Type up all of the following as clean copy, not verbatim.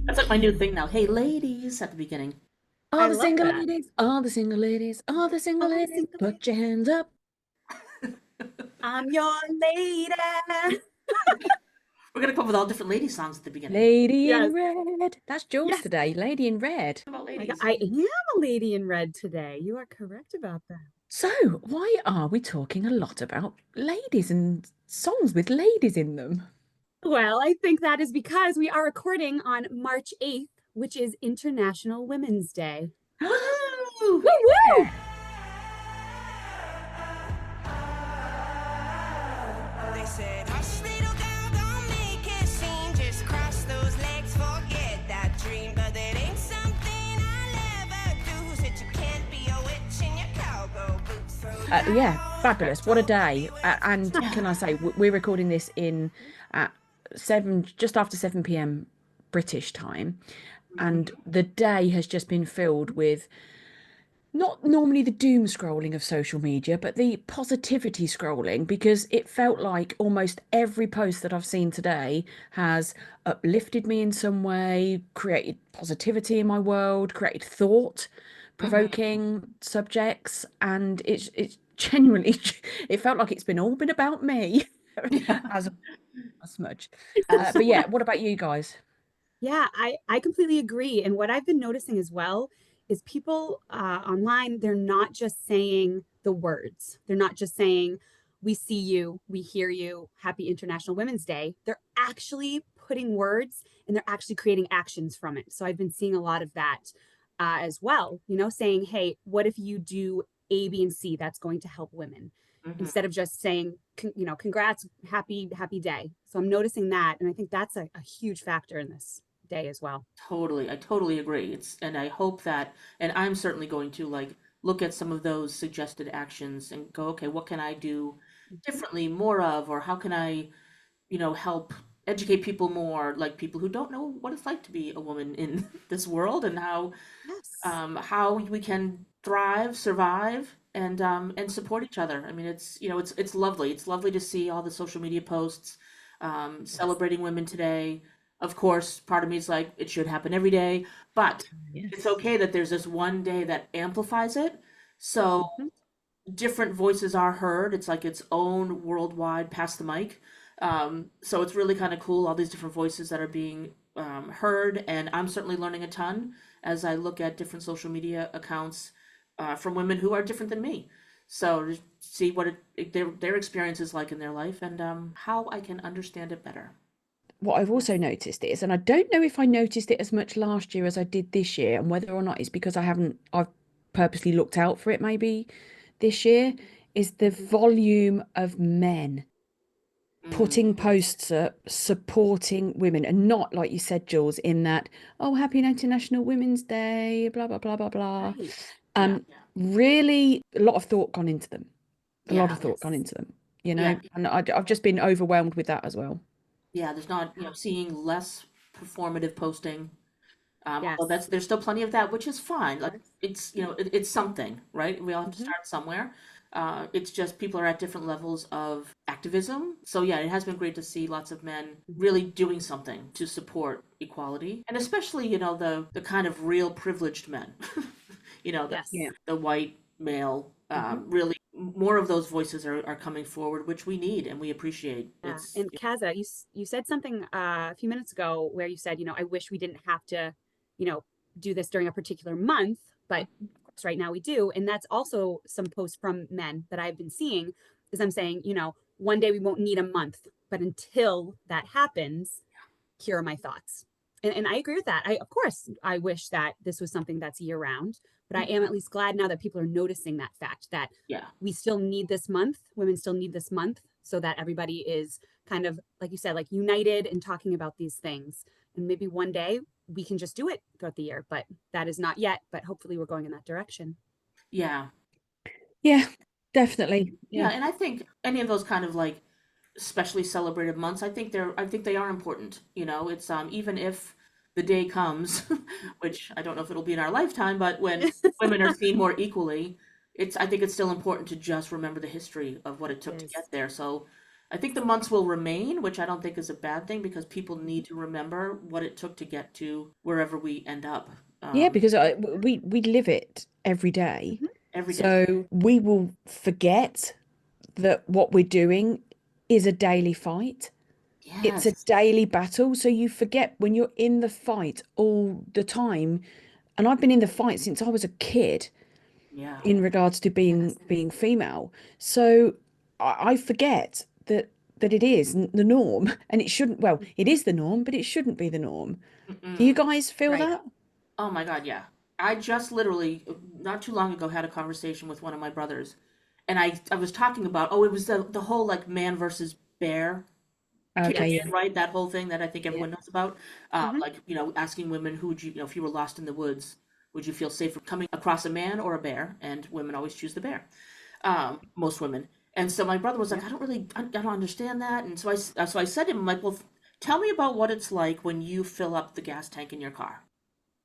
That's like my new thing now. Hey, ladies, at the beginning. All I the love single that. ladies, all the single ladies, all the single All the ladies, single put ladies, your hands up. I'm your lady. We're gonna come up with all different lady songs at the beginning. Lady in Yes, red. That's Jules yes. today. Lady in red. About Oh my God, ladies. I am a lady in red today. You are correct about that. So, why are we talking a lot about ladies and songs with ladies in them? Well, I think that is because we are recording on March 8th, which is International Women's Day. Woohoo! Woo woo! They said, hush, little girl, don't make a scene. Just cross those legs, forget that dream. But it ain't something I'll ever do. Said you can't be a witch in your cowgirl boots. Throw Yeah, down her fabulous. What a day. toe. And can I say, we're recording this in at 7, just after 7 p.m. British time. And the day has just been filled with not normally the doom scrolling of social media, but the positivity scrolling, because it felt like almost every post that I've seen today has uplifted me in some way, created positivity in my world, created thought Mhm. provoking subjects, and it's genuinely it felt like it's been all been about me Yeah, as a smudge. But yeah, absolutely. what about you guys? Yeah, I completely agree. And what I've been noticing as well is people online, they're not just saying the words. They're not just saying, we see you, we hear you, happy International Women's Day. They're actually putting words and they're actually creating actions from it. So I've been seeing a lot of that as well, saying, hey, what if you do A, B, and C that's going to help women? Mhm. Instead of just saying, congrats, happy day. So I'm noticing that. And I think that's a huge factor in this day as well. Totally. I totally agree. And I hope that, and I'm certainly going to like look at some of those suggested actions and go, okay, what can I do Mhm. differently, more of, or how can I, help educate people more, like people who don't know what it's like to be a woman in this world and Yes. how we can thrive, survive, and support each other. I mean, it's lovely. It's lovely to see all the social media posts Yes. celebrating women today. Of course, part of me is like it should happen every day, but it's Yes. okay that there's this one day that amplifies it. So Mhm. different voices are heard. It's like its own worldwide pass the mic. So it's really kind of cool, all these different voices that are being heard. And I'm certainly learning a ton as I look at different social media accounts from women who are different than me. So to see what their experience is like in their life and how I can understand it better. What I've also Yes. noticed is, and I don't know if I noticed it as much last year as I did this year, and whether or not it's because I've purposely looked out for it maybe this year, is the volume of men Mm, putting posts up supporting women, and not like you said, Jules, in that, oh, happy International Women's Day, blah blah blah blah blah. Right. yeah, Really a lot of thought gone into them. A lot of yeah, thought gone Yes. into them, you yeah, know, and I've just been overwhelmed with that as well. yeah. There's not, seeing less performative posting. Although Yes. there's still plenty of that, which is fine. Of Like course. it's something, right? We all have to Hmm. start somewhere. It's just people are at different levels of activism. So yeah, it has been great to see lots of men really doing something to support equality, and especially the kind of real privileged men, the Yeah. Yes. the white male. Hmm. Really, more of those voices are coming forward, which we need and we appreciate. Yeah. It's And Kaza, you said something a few minutes ago where you said, I wish we didn't have to, you know, do this during a particular month, but of course right now we do. And that's also some posts from men that I've been seeing is I'm saying, one day we won't need a month, but until that happens, here are my thoughts. And I agree with that. Of course, I wish that this was something that's year round, but I am at least glad now that people are noticing that fact that yeah. we still need this month. Women still need this month so that everybody is kind of, like you said, like united and talking about these things. And maybe one day we can just do it throughout the year, but that is not yet. But hopefully we're going in that direction. Yeah. Yeah, definitely. Yeah, Yeah. and I think any of those kind of like especially celebrated months, I think they are important. It's even if the day comes, which I don't know if it'll be in our lifetime, but when women are seen more equally, I think it's still important to just remember the history of what it It took to is. get there. So, I think the months will remain, which I don't think is a bad thing because people need to remember what it took to get to wherever we end up. Yeah, because we live it every day. Every day. So we will forget that what we're doing is a daily fight. It's a Yes. daily battle. So you forget when you're in the fight all the time. And I've been in the fight since I was a kid Yeah. in regards to being female. So I forget that it is the norm, and it shouldn't. Well, it is the norm, but it shouldn't be the norm. Do you guys feel Right. that? Oh my God, yeah. I just literally not too long ago had a conversation with one of my brothers, and I was talking about, oh, it was the whole like man versus bear Okay, connection, yeah, right? That whole thing that I think everyone knows about. Mhm. Like, asking women who would if you were lost in the woods, would you feel safer coming across a man or a bear? And women always choose the bear. Most women. And so my brother was like, I don't understand that. And so I said to him, I'm like, well, tell me about what it's like when you fill up the gas tank in your car.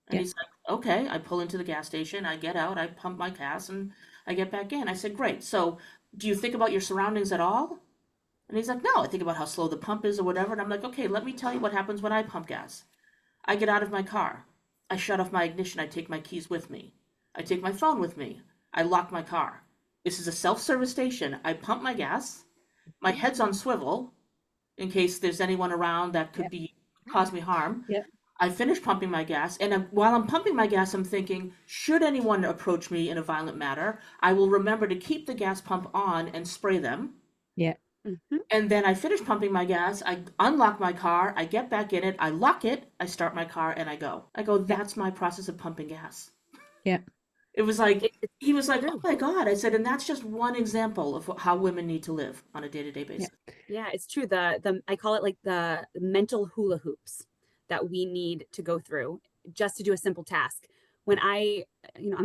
And yeah, he's like, okay, I pull into the gas station, I get out, I pump my gas, and I get back in. I said, great. So do you think about your surroundings at all? And he's like, no, I think about how slow the pump is or whatever. And I'm like, okay, let me tell you what happens when I pump gas. I get out of my car. I shut off my ignition. I take my keys with me. I take my phone with me. I lock my car. This is a self-service station. I pump my gas. My head's on swivel in case there's anyone around that yeah, could be cause me harm. yeah, I finish pumping my gas, and while I'm pumping my gas, I'm thinking, should anyone approach me in a violent manner, I will remember to keep the gas pump on and spray them. yeah, Mhm. And then I finish pumping my gas, I unlock my car, I get back in it, I lock it, I start my car, and I go. yeah, That's my process of pumping gas. yeah, It was like, It's he was like, oh true. my God. I said, and that's just one example of how women need to live on a day-to-day yeah, basis. Yeah, it's true. The I call it like the mental hula hoops that we need to go through just to do a simple task. When I'm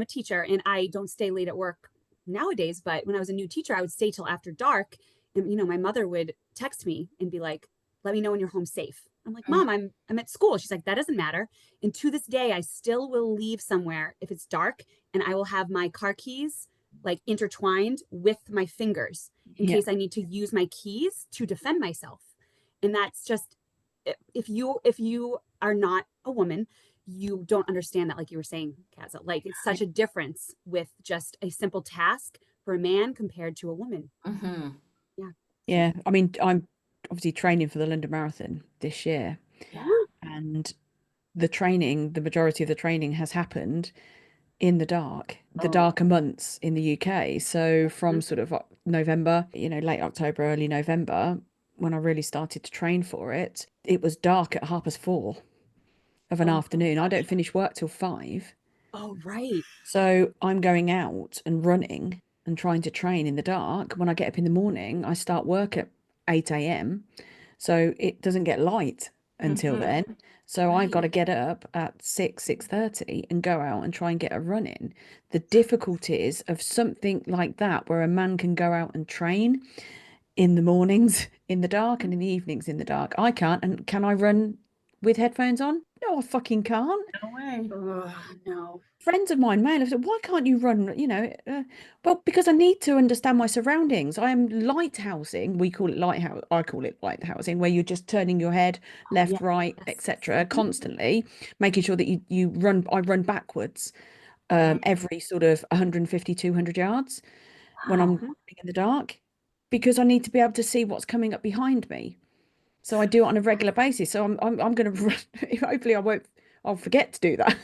a teacher and I don't stay late at work nowadays, but when I was a new teacher, I would stay till after dark. And my mother would text me and be like, "Let me know when you're home safe." I'm like, Mm, "Mom, I'm at school." She's like, "That doesn't matter." And to this day, I still will leave somewhere if it's dark, and I will have my car keys like intertwined with my fingers in yeah, case I need to use my keys to defend myself. And that's just, if you are not a woman, you don't understand that, like you were saying, Kaza. Like it's yeah. such a difference with just a simple task for a man compared to a woman. mm-hmm. Yeah. Yeah. I mean, I'm obviously training for the London Marathon this year, Yeah. Woo. and the majority of the training has happened in the Oh, darker months in the UK. So from Mhm. sort of November, late October, early November, when I really started to train for it, it was dark at 4:30 of an Oh, afternoon. I don't finish work till 5. oh, right. So I'm going out and running and trying to train in the dark. When I get up in the morning, I start work at 8 a.m. So it doesn't get light until mm-hmm. then. So I've got Right. to get up at 6:30 and go out and try and get a run in. The difficulties of something like that, where a man can go out and train in the mornings in the dark and in the evenings in the dark. I can't. And can I run with headphones on? No, I fucking can't. No way. Oh, no. Friends of mine, male, have said, why can't you run? Well, because I need to understand my surroundings. I am lighthousing. We call it lighthouse. I call it lighthousing, where you're just turning your head Oh, yeah. left, right, Yes. etc., Mhm. constantly, making sure that you run. I run backwards Mm, every sort of 150, 200 yards when I'm wow. Mhm. running in the dark, because I need to be able to see what's coming up behind me. So I do it on a regular basis. So I'm going to run. Hopefully, I'll forget to do that.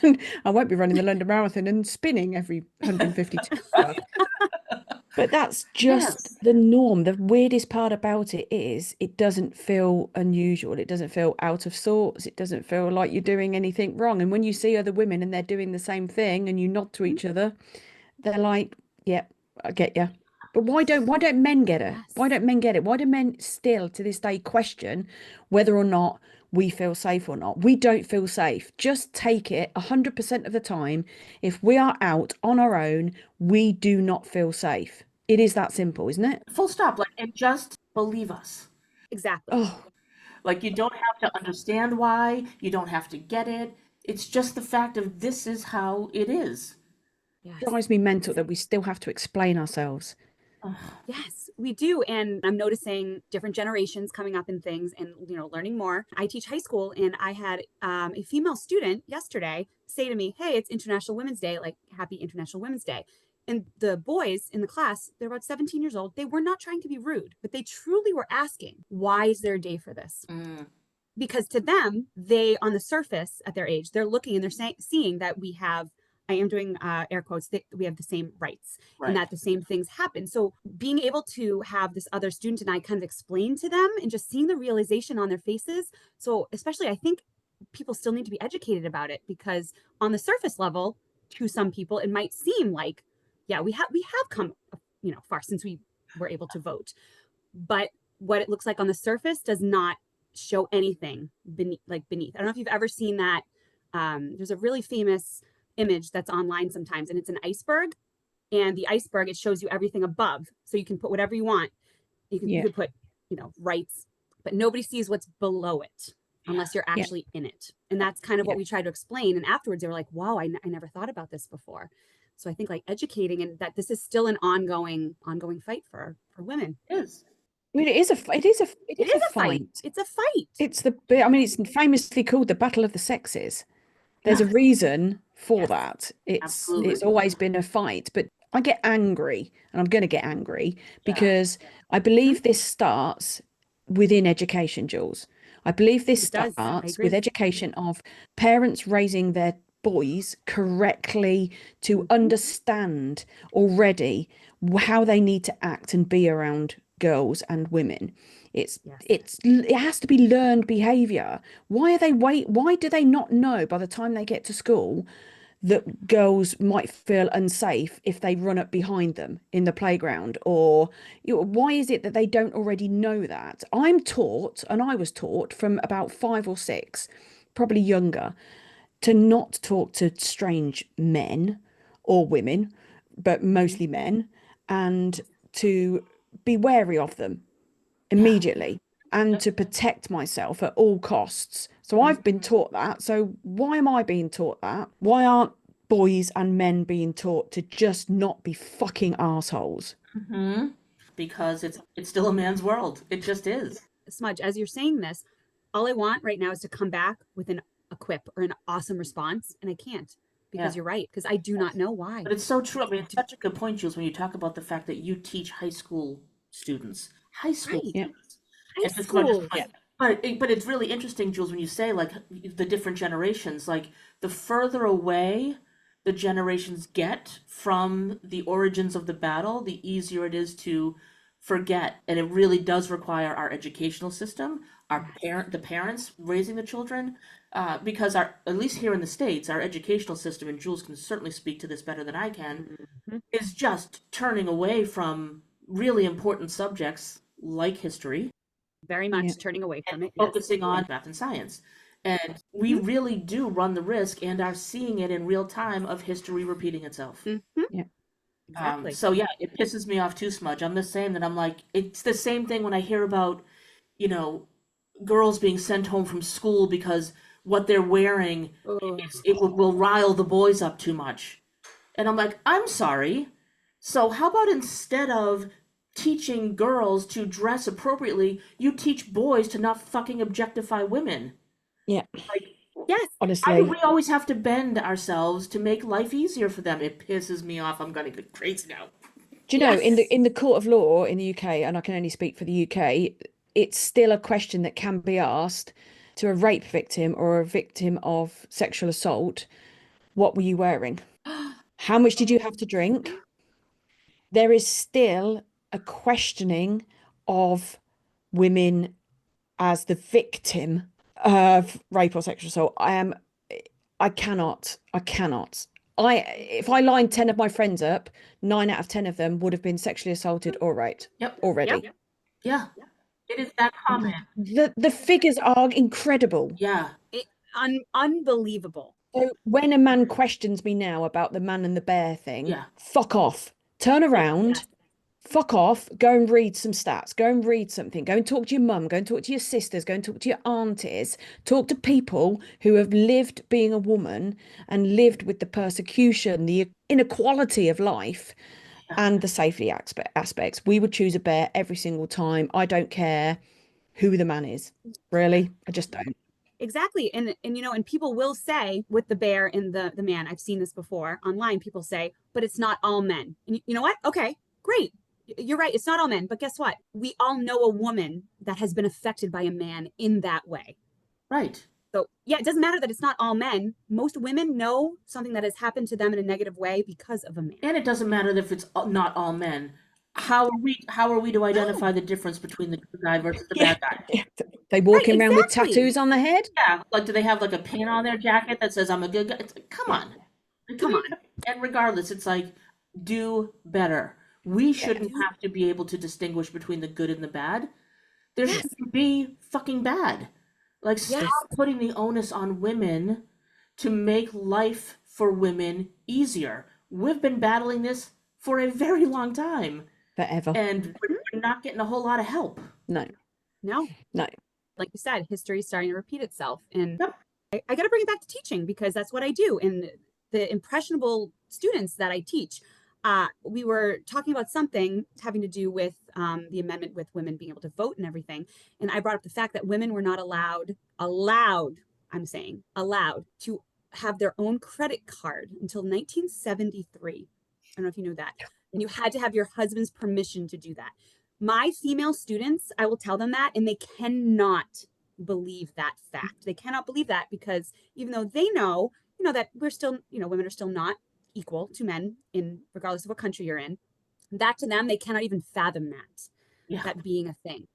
I won't be running the London Marathon and spinning every 152 yards. But that's just Yes. the norm. The weirdest part about it is it doesn't feel unusual. It doesn't feel out of sorts. It doesn't feel like you're doing anything wrong. And when you see other women and they're doing the same thing and you nod to each other, they're like, "Yep, I get you." But why don't men get it? Why Yes. don't men get it? Why do men still to this day question whether or not we feel safe or not? We don't feel safe. Just take it 100% of the time. If we are out on our own, we do not feel safe. It is that simple, isn't it? Full stop. Like, and just believe us. Exactly. Oh, Like, you don't have to understand why, you don't have to get it. It's just the fact of this is how it is. Yes. drives me mental that we still have to explain ourselves. Yes, we do. And I'm noticing different generations coming up in things and, learning more. I teach high school, and I had a female student yesterday say to me, "Hey, it's International Women's Day, like happy International Women's Day." And the boys in the class, they're about 17 years old. They were not trying to be rude, but they truly were asking, why is there a day for this? Because to them, they, on the surface at their age, they're looking and they're seeing that we have, I am doing air quotes, that we have the same rights and that the same things happen. So being able to have this other student and I kind of explain to them and just seeing the realization on their faces. So especially, I think people still need to be educated about it, because on the surface level, to some people, it might seem like, yeah, we have come, far since we were able to vote. But what it looks like on the surface does not show anything beneath. I don't know if you've ever seen that. There's a really famous image that's online sometimes, and it's an iceberg, and the iceberg, it shows you everything above, so you can put whatever you want. You could put rights, but nobody sees what's below it unless you're actually in it. And that's kind of what we tried to explain. And afterwards they were like, wow, I never thought about this before. So I think educating, and that this is still an ongoing fight for women. It is. I mean, it is a fight. It's a fight. It's famously called the Battle of the Sexes. There's a reason for that. It's always been a fight, but I get angry, and I'm going to get angry because I believe this starts within education, Jules. I believe this starts with education of parents raising their boys correctly to understand already how they need to act and be around girls and women. It has to be learned behavior. Why do they not know by the time they get to school that girls might feel unsafe if they run up behind them in the playground? Or why is it that they don't already know that? I'm taught, and I was taught from about 5 or 6, probably younger, to not talk to strange men or women, but mostly men, and to be wary of them immediately and to protect myself at all costs. So I've been taught that. So why am I being taught that? Why aren't boys and men being taught to just not be fucking assholes? Because it's still a man's world. It just is. Smudge, as you're saying this, all I want right now is to come back with a quip or an awesome response, and I can't, because you're right, because I do not know why. But it's so true. I mean, it's such a good point, Jules, when you talk about the fact that you teach high school students. Students. High school. But it's really interesting, Jules, when you say the different generations, the further away the generations get from the origins of the battle, the easier it is to forget. And it really does require our educational system, the parents raising the children, because at least here in the States, our educational system, and Jules can certainly speak to this better than I can, is just turning away from really important subjects like history. Very much turning away from it. Focusing on math and science. And we really do run the risk, and are seeing it in real time, of history repeating itself. Exactly. So it pisses me off too, Smudge. I'm the same, that I'm like, it's the same thing when I hear about, girls being sent home from school because what they're wearing, it will rile the boys up too much. And I'm like, I'm sorry. So how about instead of teaching girls to dress appropriately, you teach boys to not fucking objectify women? Yes. Honestly, we always have to bend ourselves to make life easier for them. It pisses me off. I'm going to get crazy now. Do you know, in the court of law in the UK, and I can only speak for the UK, it's still a question that can be asked to a rape victim or a victim of sexual assault. What were you wearing? How much did you have to drink? There is still a questioning of women as the victim of rape or sexual assault. I cannot. If I lined 10 of my friends up, 9 out of 10 of them would have been sexually assaulted or raped already. Yeah. It is that common. The figures are incredible. Yeah. Unbelievable. So when a man questions me now about the man and the bear thing, fuck off. Turn around. Fuck off, go and read some stats, go and read something, go and talk to your mum, go and talk to your sisters, go and talk to your aunties, talk to people who have lived being a woman and lived with the persecution, the inequality of life, and the safety aspects. We would choose a bear every single time. I don't care who the man is. Really, I just don't. Exactly. And you know, and people will say with the bear and the man, I've seen this before online, people say, but it's not all men. And you know what? Okay, great. You're right. It's not all men, but guess what? We all know a woman that has been affected by a man in that way. Right. So yeah, it doesn't matter that it's not all men. Most women know something that has happened to them in a negative way because of a man. And it doesn't matter if it's not all men. How are we to identify the difference between the good guy versus the bad guy? They walking Right, around with exactly. tattoos on their head. Yeah, like do they have like a pin on their jacket that says I'm a good guy? It's like, come on. Come on. And regardless, it's like do better. We shouldn't have to be able to distinguish between the good and the bad. There Yes. shouldn't be fucking bad. Like stop Yes. putting the onus on women to make life for women easier. We've been battling this for a very long time, Forever. and we're not getting a whole lot of help. No. No. No. Like you said, history is starting to repeat itself. And Yep. I got to bring it back to teaching because that's what I do. And the impressionable students that I teach, we were talking about something having to do with the amendment with women being able to vote and everything. And I brought up the fact that women were not allowed, I'm saying, allowed to have their own credit card until 1973. I don't know if you know that. And you had to have your husband's permission to do that. My female students, I will tell them that, and they cannot believe that fact. They cannot believe that because even though they know, that we're still, women are still not equal to men in regardless of what country you're in, that to them, they cannot even fathom that being a thing.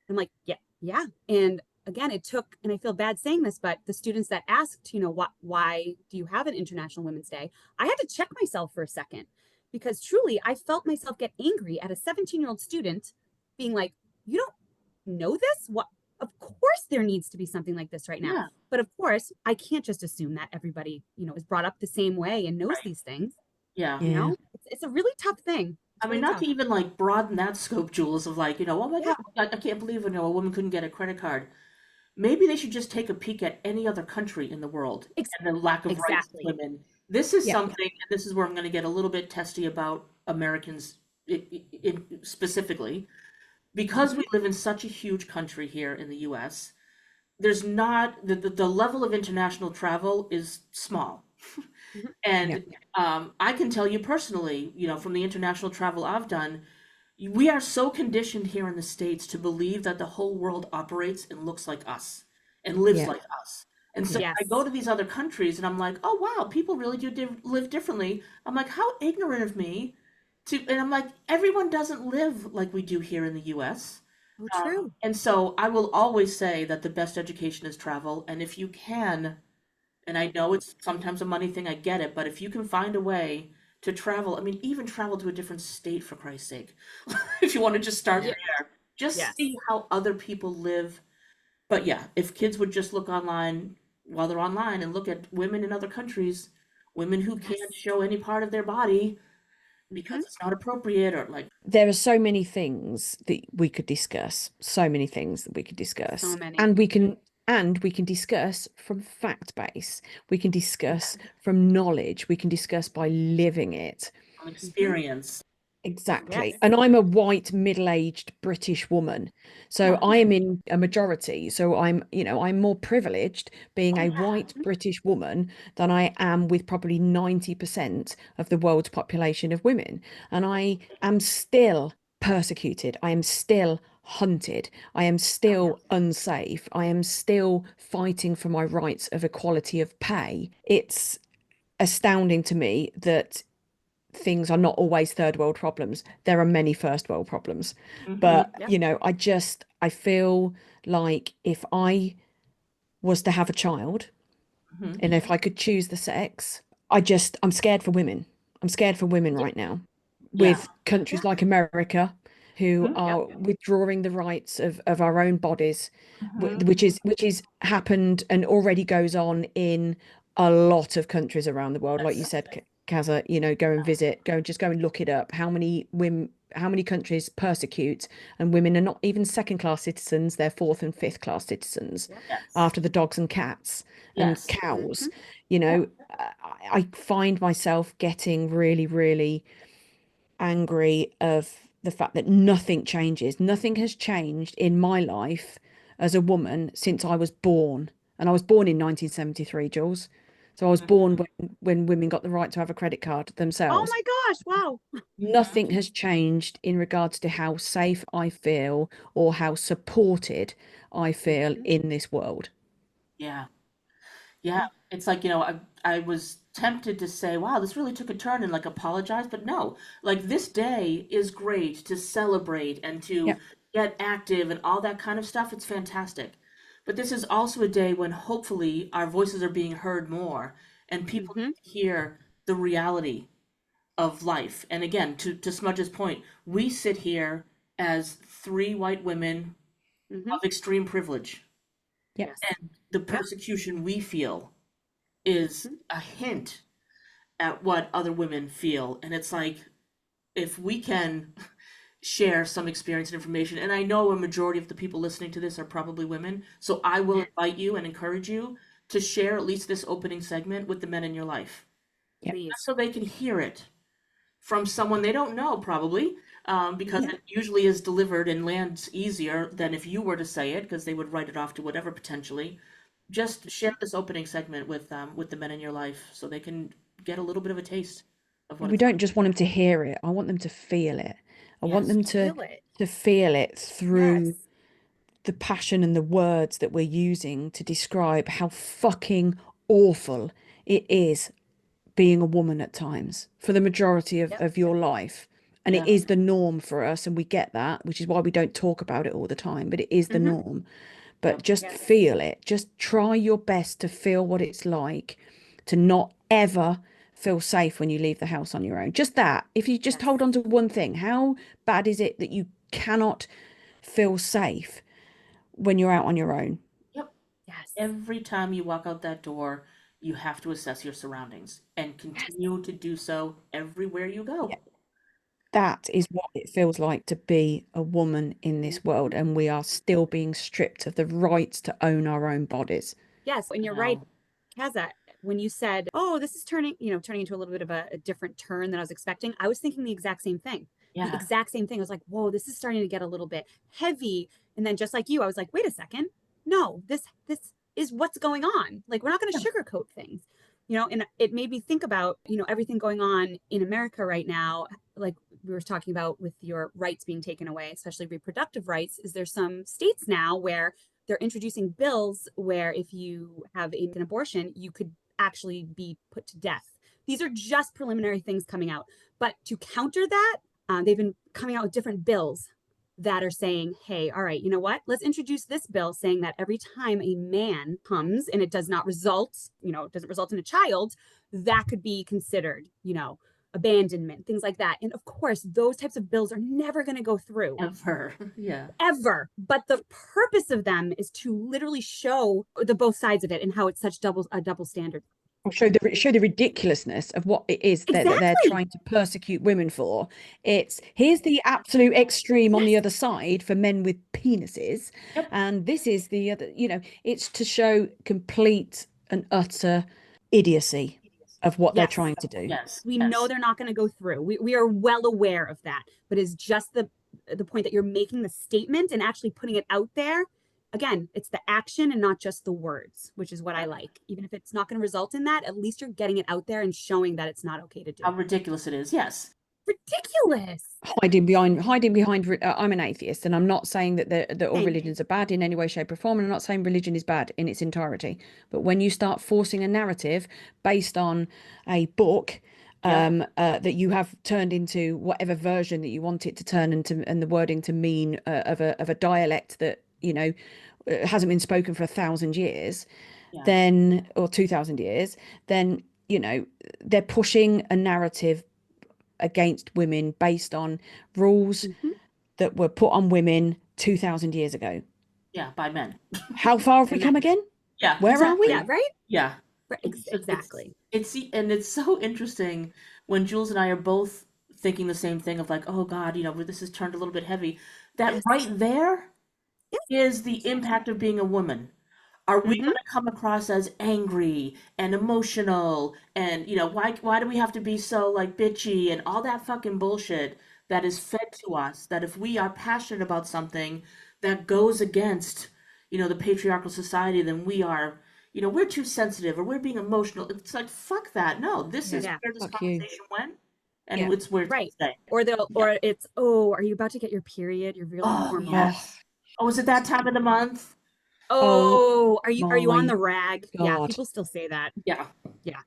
I'm like, yeah. And again, it took, and I feel bad saying this, but the students that asked, why do you have an International Women's Day? I had to check myself for a second because truly I felt myself get angry at a 17-year-old student being like, you don't know this? What? Of course there needs to be something like this right now. Yeah. But of course, I can't just assume that everybody, is brought up the same way and knows these things. Yeah. It's a really tough thing. I mean, not to even like broaden that scope, Jules, of like, oh my God, I can't believe, a woman couldn't get a credit card. Maybe they should just take a peek at any other country in the world and the lack of rights of women. This is something, and this is where I'm going to get a little bit testy about Americans specifically, because we live in such a huge country here in the US. There's not the level of international travel is small. And I can tell you personally, from the international travel I've done, we are so conditioned here in the States to believe that the whole world operates and looks like us and lives like us. And so I go to these other countries and I'm like, oh, wow, people really do live differently. I'm like, how ignorant of me and I'm like, everyone doesn't live like we do here in the US. Oh, true. And so I will always say that the best education is travel. And if you can, and I know it's sometimes a money thing, I get it, but if you can find a way to travel, I mean, even travel to a different state, for Christ's sake, if you want to just start there, just see how other people live. But yeah, if kids would just look online while they're online and look at women in other countries, women who can't show any part of their body because it's not appropriate, or like there are so many things that we could discuss, so many things that we could discuss, So many. and we can discuss from fact base, we can discuss from knowledge, we can discuss by living it. on experience. Exactly. Yes. And I'm a white middle-aged British woman, so I am in a majority, so I'm more privileged being a white British woman than I am with probably 90% of the world's population of women, and I am still persecuted, I am still hunted, I am still unsafe, I am still fighting for my rights of equality of pay. It's astounding to me that things are not always third world problems. There are many first world problems. But I feel like if I was to have a child and if I could choose the sex, I'm scared for women. I'm scared for women right now with countries like America who are withdrawing the rights of our own bodies, which is happened and already goes on in a lot of countries around the world. Like you said, Kaza, go and visit, go and look it up. How many countries persecute, and women are not even second-class citizens, they're fourth and fifth-class citizens after the dogs and cats and cows. I find myself getting really, really angry of the fact that nothing changes. Nothing has changed in my life as a woman since I was born. And I was born in 1973, Jules. So I was born when women got the right to have a credit card Oh themselves. my gosh, wow. Nothing has changed in regards to how safe I feel or how supported I feel in this world. Yeah. Yeah. It's like, I was tempted to say, wow, this really took a turn and like apologize, but no. Like this day is great to celebrate and to Yeah. get active and all that kind of stuff. It's fantastic. But this is also a day when hopefully our voices are being heard more and people Mm-hmm. hear the reality of life. And again, to Smudge's point, we sit here as three white women Mm-hmm. of extreme privilege. Yeah. Yes. And the Yeah. persecution we feel is Mhm. a hint at what other women feel. And it's like, if we can share some experience and information, and I know a majority of the people listening to this are probably women, so I will invite you and encourage you to share at least this opening segment with the men in your life, Yeah. Please. so they can hear it from someone they don't know, probably, because Yeah. it usually is delivered and lands easier than if you were to say it, because they would write it off to whatever potentially. Just share this opening segment with the men in your life, so they can get a little bit of a taste of what We it's don't like. just want them to hear it. I want them to feel it. I want Yes. them to Feel it. feel it through Yes. the passion and the words that we're using to describe how fucking awful it is being a woman at times for the majority Yep. of your life. And it Yeah. is the norm for us, and we get that, which is why we don't talk about it all the time, but it is the Mm-hmm. norm. But Yep. just Yes. feel it. Just try your best to feel what it's like to not ever feel safe when you leave the house on your own. Just that. If you just Yes. hold on to one thing, how bad is it that you cannot feel safe when you're out on your own? Yep. Yes. Every time you walk out that door, you have to assess your surroundings and continue to do so everywhere you Yeah. go. That is what it feels like to be a woman in this world, and we are still being stripped of the rights to own our own bodies. Yes. And I you're right, know. Kaza, when you said, oh, this is turning into a little bit of a different turn than I was expecting, I was thinking the exact same thing. The Yeah. exact same thing. I was like, whoa, this is starting to get a little bit heavy. And then just like you, I was like, wait a second. No, this is what's going on. Like, we're not going to Yeah. sugarcoat things. And it made me think about, everything going on in America right now, like we were talking about with your rights being taken away, especially reproductive rights. Is there some states now where they're introducing bills where if you have an abortion, you could actually be put to death. These are just preliminary things coming out. But to counter that, they've been coming out with different bills that are saying, hey, all right, you know what? Let's introduce this bill saying that every time a man comes and it does not result, it doesn't result in a child, that could be considered, abandonment, things like that. And of course, those types of bills are never going to go through. Ever. Yeah. Ever. But the purpose of them is to literally show the both sides of it and how it's such a double standard. Or show the ridiculousness of what it is that they're Exactly. trying to persecute women for. It's here's the absolute extreme on the Yes. other side for men with penises, Yep. and this is the other, it's to show complete and utter idiocy of what they're Yes. trying to do. Yes. We Yes. know they're not going to go through. We are well aware of that. But it's just the point that you're making the statement and actually putting it out there. Again, it's the action and not just the words, which is what I like. Even if it's not going to result in that, at least you're getting it out there and showing that it's not okay to do. How ridiculous it is. Yes. Ridiculous. Hiding behind I'm an atheist, and I'm not saying that all Same. religions are bad in any way, shape, or form, and I'm not saying religion is bad in its entirety. But when you start forcing a narrative based on a book Yeah. that you have turned into whatever version that you want it to turn into, and the wording to mean of a dialect that hasn't been spoken for 1,000 years, Yeah. then, or 2,000 years, then they're pushing a narrative against women based on rules Mhm. that were put on women 2,000 years ago. Yeah. By men. How far have we come again? Yeah. Where are we? Exactly. Yeah, right? Yeah. Exactly. And it's so interesting when Jules and I are both thinking the same thing of like, oh God, this has turned a little bit heavy. That Yes. right there Yes. is the impact of being a woman. are we Mm-hmm. going to come across as angry and emotional and why do we have to be so like bitchy and all that fucking bullshit that is fed to us, that if we are passionate about something that goes against the patriarchal society, then we're too sensitive or we're being emotional. It's like, fuck that. No, this is Yeah. where this Fuck you. conversation went, and Yeah. it's where it's going Right. to stay. Or they'll, Yeah. or it's, oh, are you about to get your period? You're really Oh hormonal. yes. Oh, is it that time of the month? Oh, are you on my the rag? Yeah, God. people still say that. Yeah. Yeah.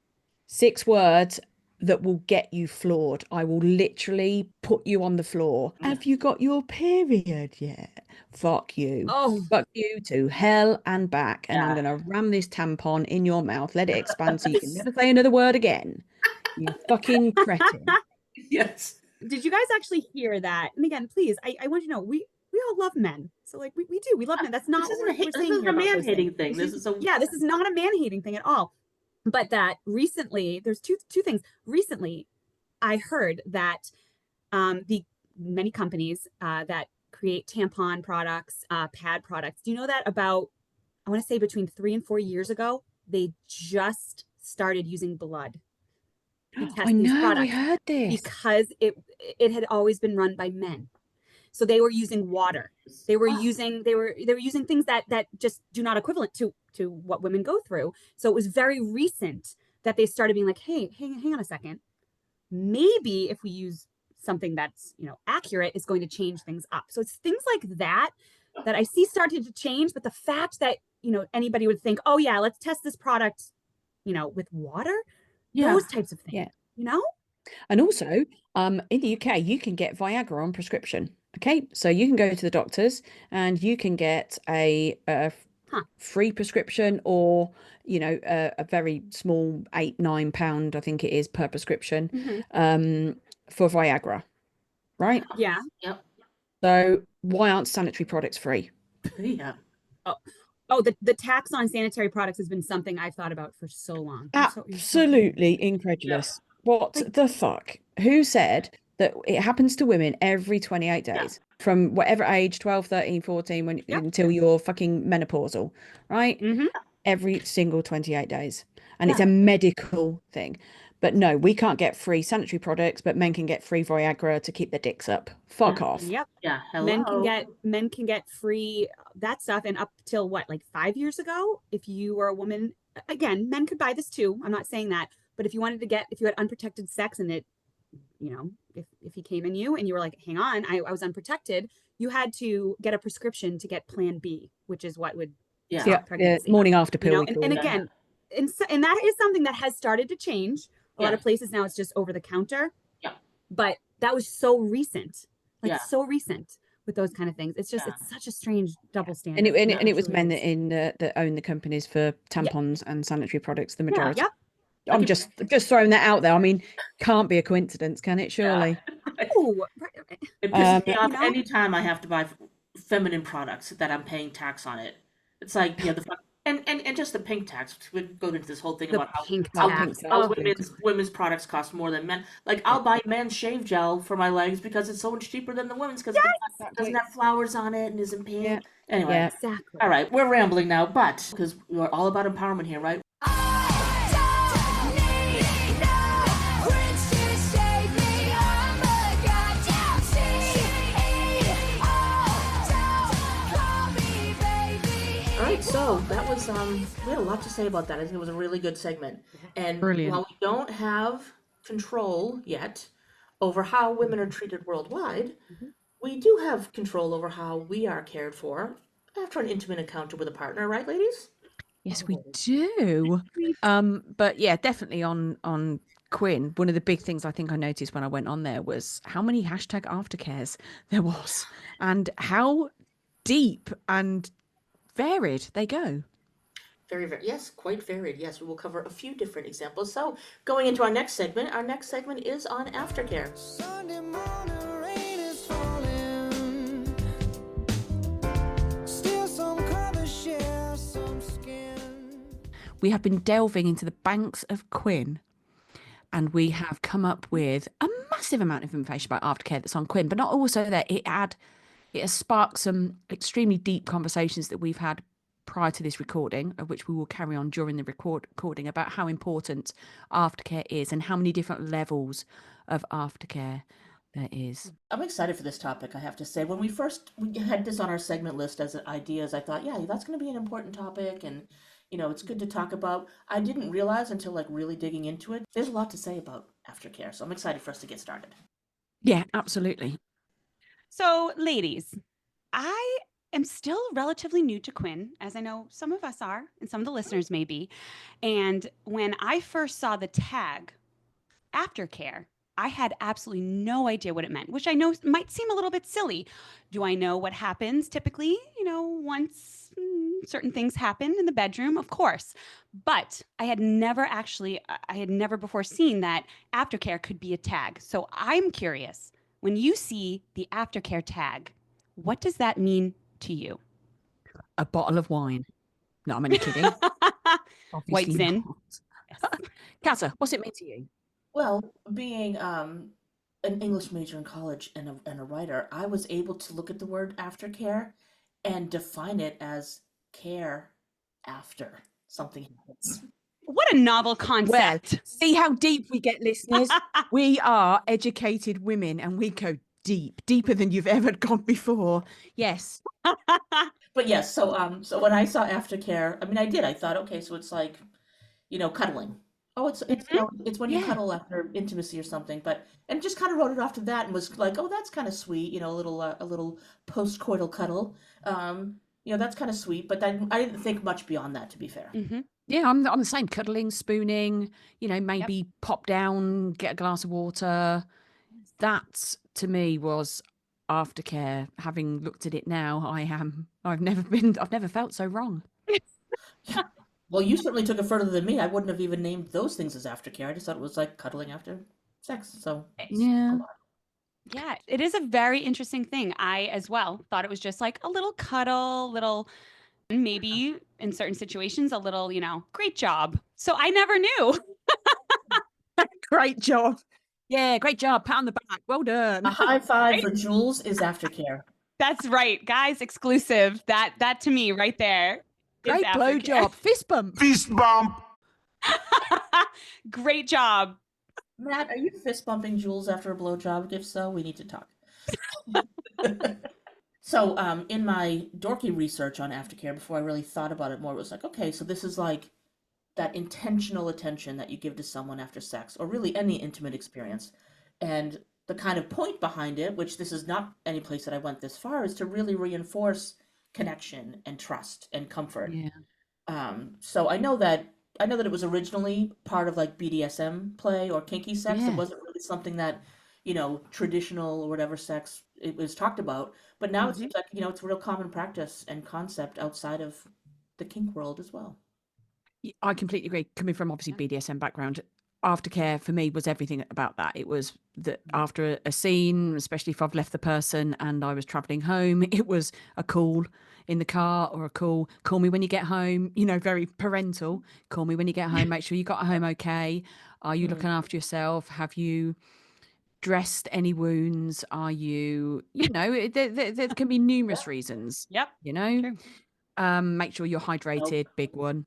6 words that will get you floored. I will literally put you on the floor. Have you got your period yet? Fuck you. Oh, Fuck you to hell and back. And I'm Yeah. going to ram this tampon in your mouth, let it expand so you can never say another word again. You fucking cretin. Yes. did you guys actually hear that? And again, please, I want you to know we all love men. So like we do, we love men. That's not This what isn't we're this saying isn't here a about those man-hating things. thing. This is a Yeah, this is not a man-hating thing at all. But that recently, there's two things. Recently, I heard that the many companies that create tampon products, pad products. Do you know that about, I want to say between 3 and 4 years ago, they just started using blood to I test these know, I products heard this. because it had always been run by men. So they were using water. They were using things that just do not equivalent to what women go through. So it was very recent that they started being like, hey, hang on a second. Maybe if we use something that's accurate, is going to change things up. So it's things like that I see started to change. But the fact that anybody would think, oh yeah, let's test this product with water, Yeah. those types of things. Yeah. And also, in the UK, you can get Viagra on prescription. Okay, so you can go to the doctors and you can get a free prescription, or a very small £8-9, I think it is, per prescription, for Viagra, right? Yeah. Yep. So why aren't sanitary products free? Yeah. Oh, the tax on sanitary products has been something I've thought about for so long. Absolutely incredulous. What the fuck? Who said that it happens to women every 28 days from whatever age, 12, 13, 14, until you're fucking menopausal, right? Every single 28 days. And it's a medical thing. But no, we can't get free sanitary products, but men can get free Viagra to keep their dicks up. Fuck off. Yep. Yeah. Hello. Men can get free that stuff. And up till what, like 5 years ago, if you were a woman, again, men could buy this too. I'm not saying that, but if you had unprotected sex and it, if he came in you and you were like, hang on, I was unprotected, you had to get a prescription to get Plan B, which is what would stop pregnancy. Morning after pill. And again, and that is something that has started to change. A lot of places now it's just over the counter. Yeah. But that was so recent, so recent with those kind of things. It's just it's such a strange double standard. And it was men that own the companies for tampons and sanitary products, the majority. I'm just throwing that out there. I mean, can't be a coincidence, can it? Surely. Oh, it pisses me off anytime I have to buy feminine products that I'm paying tax on it. It's like and just the pink tax. We go into this whole thing about how women's products cost more than men. Like I'll buy men's shave gel for my legs because it's so much cheaper than the women's because it doesn't have flowers on it and isn't pink. Yeah. Anyway, exactly. All right, we're rambling now, but because we're all about empowerment here, right? So that was we had a lot to say about that. I think it was a really good segment. And Brilliant. While we don't have control yet over how women are treated worldwide, we do have control over how we are cared for after an intimate encounter with a partner, right, ladies? Yes, we do. But yeah, definitely on Quinn, one of the big things I think I noticed when I went on there was how many #aftercares there was and how deep and varied they go. Very, very, yes, quite varied. Yes, we will cover a few different examples. So going into our next segment is on aftercare. Sunday morning, rain is falling. Still some color, share some skin. We have been delving into the banks of Quinn, and we have come up with a massive amount of information about aftercare that's on Quinn, but not also that it has sparked some extremely deep conversations that we've had prior to this recording, of which we will carry on during the recording, about how important aftercare is and how many different levels of aftercare there is. I'm excited for this topic, I have to say. When we had this on our segment list as ideas, I thought, yeah, that's going to be an important topic, and it's good to talk about. I didn't realize until like really digging into it, there's a lot to say about aftercare. So I'm excited for us to get started. Yeah, absolutely. So, ladies, I am still relatively new to Quinn, as I know some of us are, and some of the listeners may be. And when I first saw the tag aftercare, I had absolutely no idea what it meant, which I know might seem a little bit silly. Do I know what happens typically, once certain things happen in the bedroom? Of course. But I had never before seen that aftercare could be a tag. So I'm curious, when you see the aftercare tag, what does that mean to you? A bottle of wine. No, I'm only kidding. White Obviously sin. not. Kazza, what's it mean to you? Well, being an English major in college and a writer, I was able to look at the word aftercare and define it as care after something happens. What a novel Well, concept. see how deep we get, listeners. We are educated women and we go deep, deeper than you've ever gone before. Yes. But yes, so when I saw aftercare, I mean, I thought, okay, so it's like, cuddling. Oh, it's it's when you Yeah. cuddle after intimacy or something. And just kind of wrote it off to that and was like, oh, that's kind of sweet, a little post-coital cuddle. That's kind of sweet. But then I didn't think much beyond that, to be fair. Mm-hmm. Yeah, I'm the same. Cuddling, spooning, maybe pop down, get a glass of water. That to me was aftercare. Having looked at it now, I've never felt so wrong. Well, you certainly took it further than me. I wouldn't have even named those things as aftercare. I just thought it was like cuddling after sex. So Yeah. Yeah, it is a very interesting thing. I as well thought it was just like a little cuddle, little maybe in certain situations a little, great job. So I never knew. Great job. Yeah, great job. Pat on the back. Well done. a high five Right? for Jules is aftercare. That's right, guys, exclusive. That to me right there. is Great blow aftercare. job. Fist bump. Fist bump. Great job. Matt, are you fist bumping Jules after a blowjob? If so, we need to talk. So, in my dorky research on aftercare, before I really thought about it more, it was like, okay, so this is like that intentional attention that you give to someone after sex, or really any intimate experience. And the kind of point behind it, which this is not any place that I went this far, is to really reinforce connection and trust and comfort. Yeah. So I know that it was originally part of like BDSM play or kinky sex. Yeah. It wasn't really something that, traditional or whatever sex it was talked about. But now it seems like, it's a real common practice and concept outside of the kink world as well. I completely agree. Coming from obviously BDSM background, aftercare for me was everything about that. It was that after a scene, especially if I've left the person and I was traveling home, it was a call in the car or a call me when you get home, very parental. Call me when you get home. Make sure you got home okay. Are you looking after yourself? Have you dressed any wounds? Are you, there can be numerous reasons. Yep. True. Make sure you're hydrated, big one.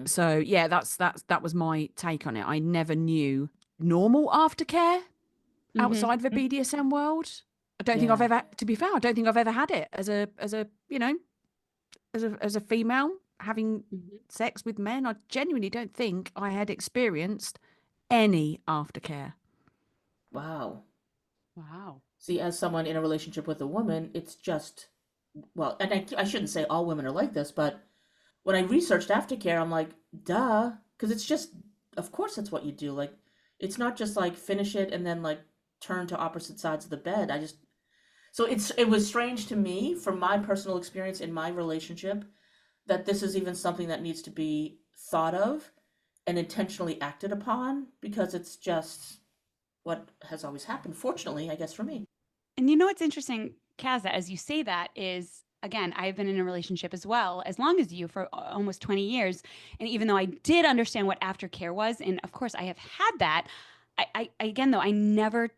So yeah, that was my take on it. I never knew normal aftercare outside of a BDSM world. I don't think I've ever, to be fair, I don't think I've ever had it as a female having sex with men. I genuinely don't think I had experienced any aftercare. Wow. Wow. See, as someone in a relationship with a woman, it's just, well, and I shouldn't say all women are like this, but when I researched aftercare, I'm like, duh, because it's just, of course that's what you do. Like, it's not just like finish it and then like turn to opposite sides of the bed. So it was strange to me from my personal experience in my relationship that this is even something that needs to be thought of and intentionally acted upon, because it's just what has always happened, fortunately, I guess, for me. And what's interesting, Kazza, as you say that is, again, I've been in a relationship as well, as long as you, for almost 20 years. And even though I did understand what aftercare was, and of course I have had that, I again, though, I never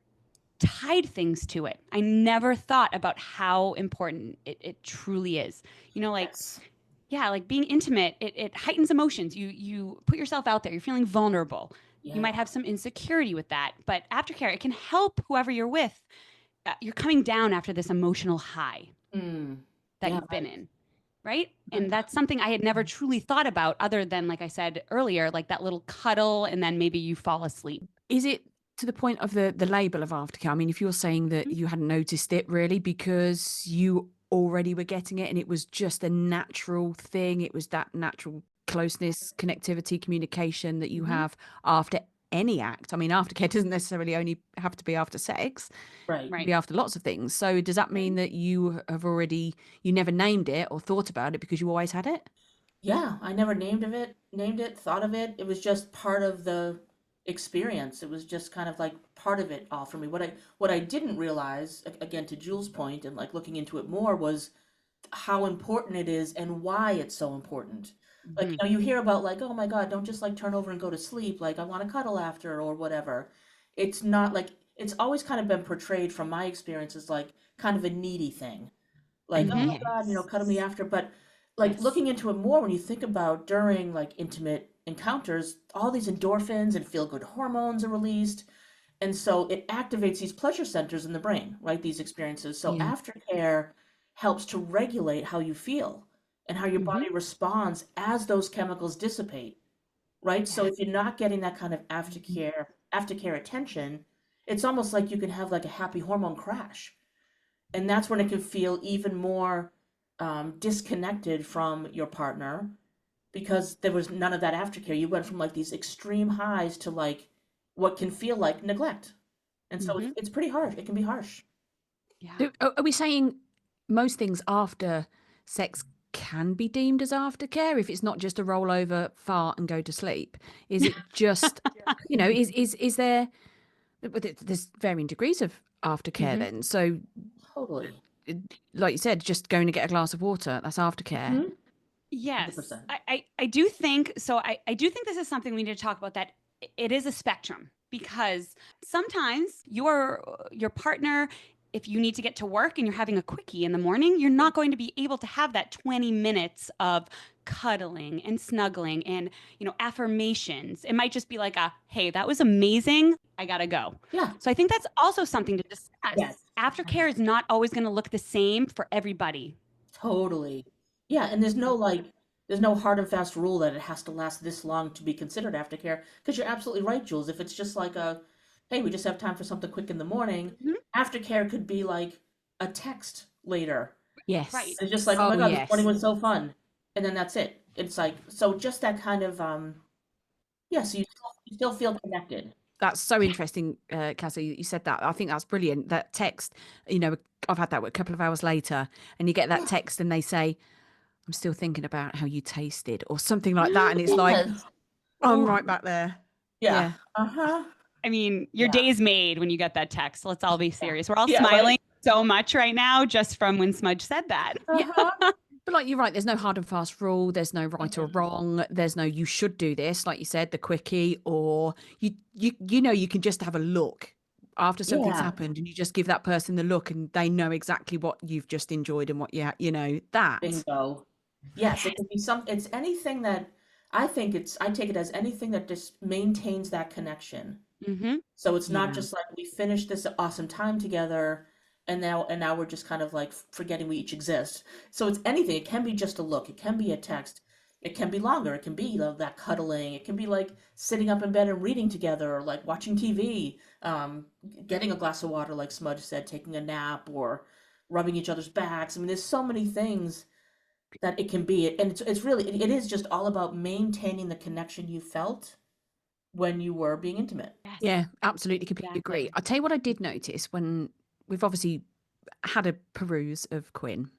tied things to it. I never thought about how important it truly is. Yes. yeah, like being intimate, it heightens emotions. You put yourself out there. You're feeling vulnerable. You might Yeah. have some insecurity with that, but aftercare, it can help whoever you're with. You're coming down after this emotional high Mm. that Yeah, you've been right. in, right? Right. And that's something I had never truly thought about, other than, like I said earlier, like that little cuddle, and then maybe you fall asleep. Is it to the point of the label of aftercare? I mean, if you're saying that you hadn't noticed it really because you already were getting it and it was just a natural thing, it was that natural closeness, connectivity, communication that you have after any act. I mean, aftercare doesn't necessarily only have to be after sex, Right. it can Right. be after lots of things. So does that mean that you have already, you never named it or thought about it because you always had it? Yeah, I never named it, thought of it. It was just part of the experience. It was just kind of like part of it all for me. What I didn't realize, again to Jules' point and like looking into it more, was how important it is and why it's so important. Like, Mhm. you hear about like, oh my God, don't just like turn over and go to sleep. Like, I want to cuddle after or whatever. It's not like, it's always kind of been portrayed from my experience as like kind of a needy thing. Like, oh my God, Yes. cuddle me after. But like Yes. looking into it more, when you think about during like intimate encounters, all these endorphins and feel good hormones are released. And so it activates these pleasure centers in the brain, right? These experiences. So Yeah. aftercare helps to regulate how you feel and how your Mhm. body responds as those chemicals dissipate, right? So Yeah. if you're not getting that kind of aftercare attention, it's almost like you can have like a happy hormone crash. And that's when it can feel even more disconnected from your partner because there was none of that aftercare. You went from like these extreme highs to like what can feel like neglect. And so Mhm. it's pretty harsh. It can be harsh. Yeah. So are we saying most things after sex can be deemed as aftercare if it's not just a rollover, fart, and go to sleep? Is it just, is there? There's varying degrees of aftercare Mhm. then. So, Totally. like you said, just going to get a glass of water, that's aftercare. Hmm. Yes, 100%. I do think so. I do think this is something we need to talk about, that it is a spectrum, because sometimes your partner, if you need to get to work and you're having a quickie in the morning, you're not going to be able to have that 20 minutes of cuddling and snuggling and, affirmations. It might just be like a, hey, that was amazing, I gotta go. Yeah. So I think that's also something to discuss. Yes. Aftercare is not always going to look the same for everybody. Totally. Yeah. And there's no hard and fast rule that it has to last this long to be considered aftercare. Because you're absolutely right, Jules. If it's just like hey, we just have time for something quick in the morning, Mhm. aftercare could be like a text later. Right. Yes. It's just like, oh my Oh, God, this morning yes. was so fun. And then that's it. It's like, so just that kind of, yeah, so you still feel connected. That's so interesting, Cassie. You said that. I think that's brilliant. That text, I've had that a couple of hours later, and you get that Yeah. text, and they say, "I'm still thinking about how you tasted," or something like that, and it's like, Yes. I'm Oh, right back there. yeah. Yeah. Uh-huh. I mean, your Yeah. day's made when you get that text. Let's all be Yeah. serious. We're all Yeah, smiling right? so much right now just from when Smudge said that. Yeah. Uh-huh. But like you're right, there's no hard and fast rule. There's no right or Mhm. wrong. There's no you should do this, like you said, the quickie, or you can just have a look after something's Yeah. happened, and you just give that person the look, and they know exactly what you've just enjoyed and what that. Bingo. Yes, it can be it's anything that I take it as anything that just maintains that connection. Mm-hmm. So it's not Yeah. just like we finished this awesome time together and now we're just kind of like forgetting we each exist. So it's anything. It can be just a look. It can be a text. It can be longer. It can be that cuddling. It can be like sitting up in bed and reading together or like watching TV, getting a glass of water like Smudge said, taking a nap or rubbing each other's backs. I mean, there's so many things that it can be. And it's really it is just all about maintaining the connection you felt when you were being intimate. Yes, Yeah, absolutely, completely agree. exactly. I'll tell you what I did notice when we've obviously had a peruse of Quinn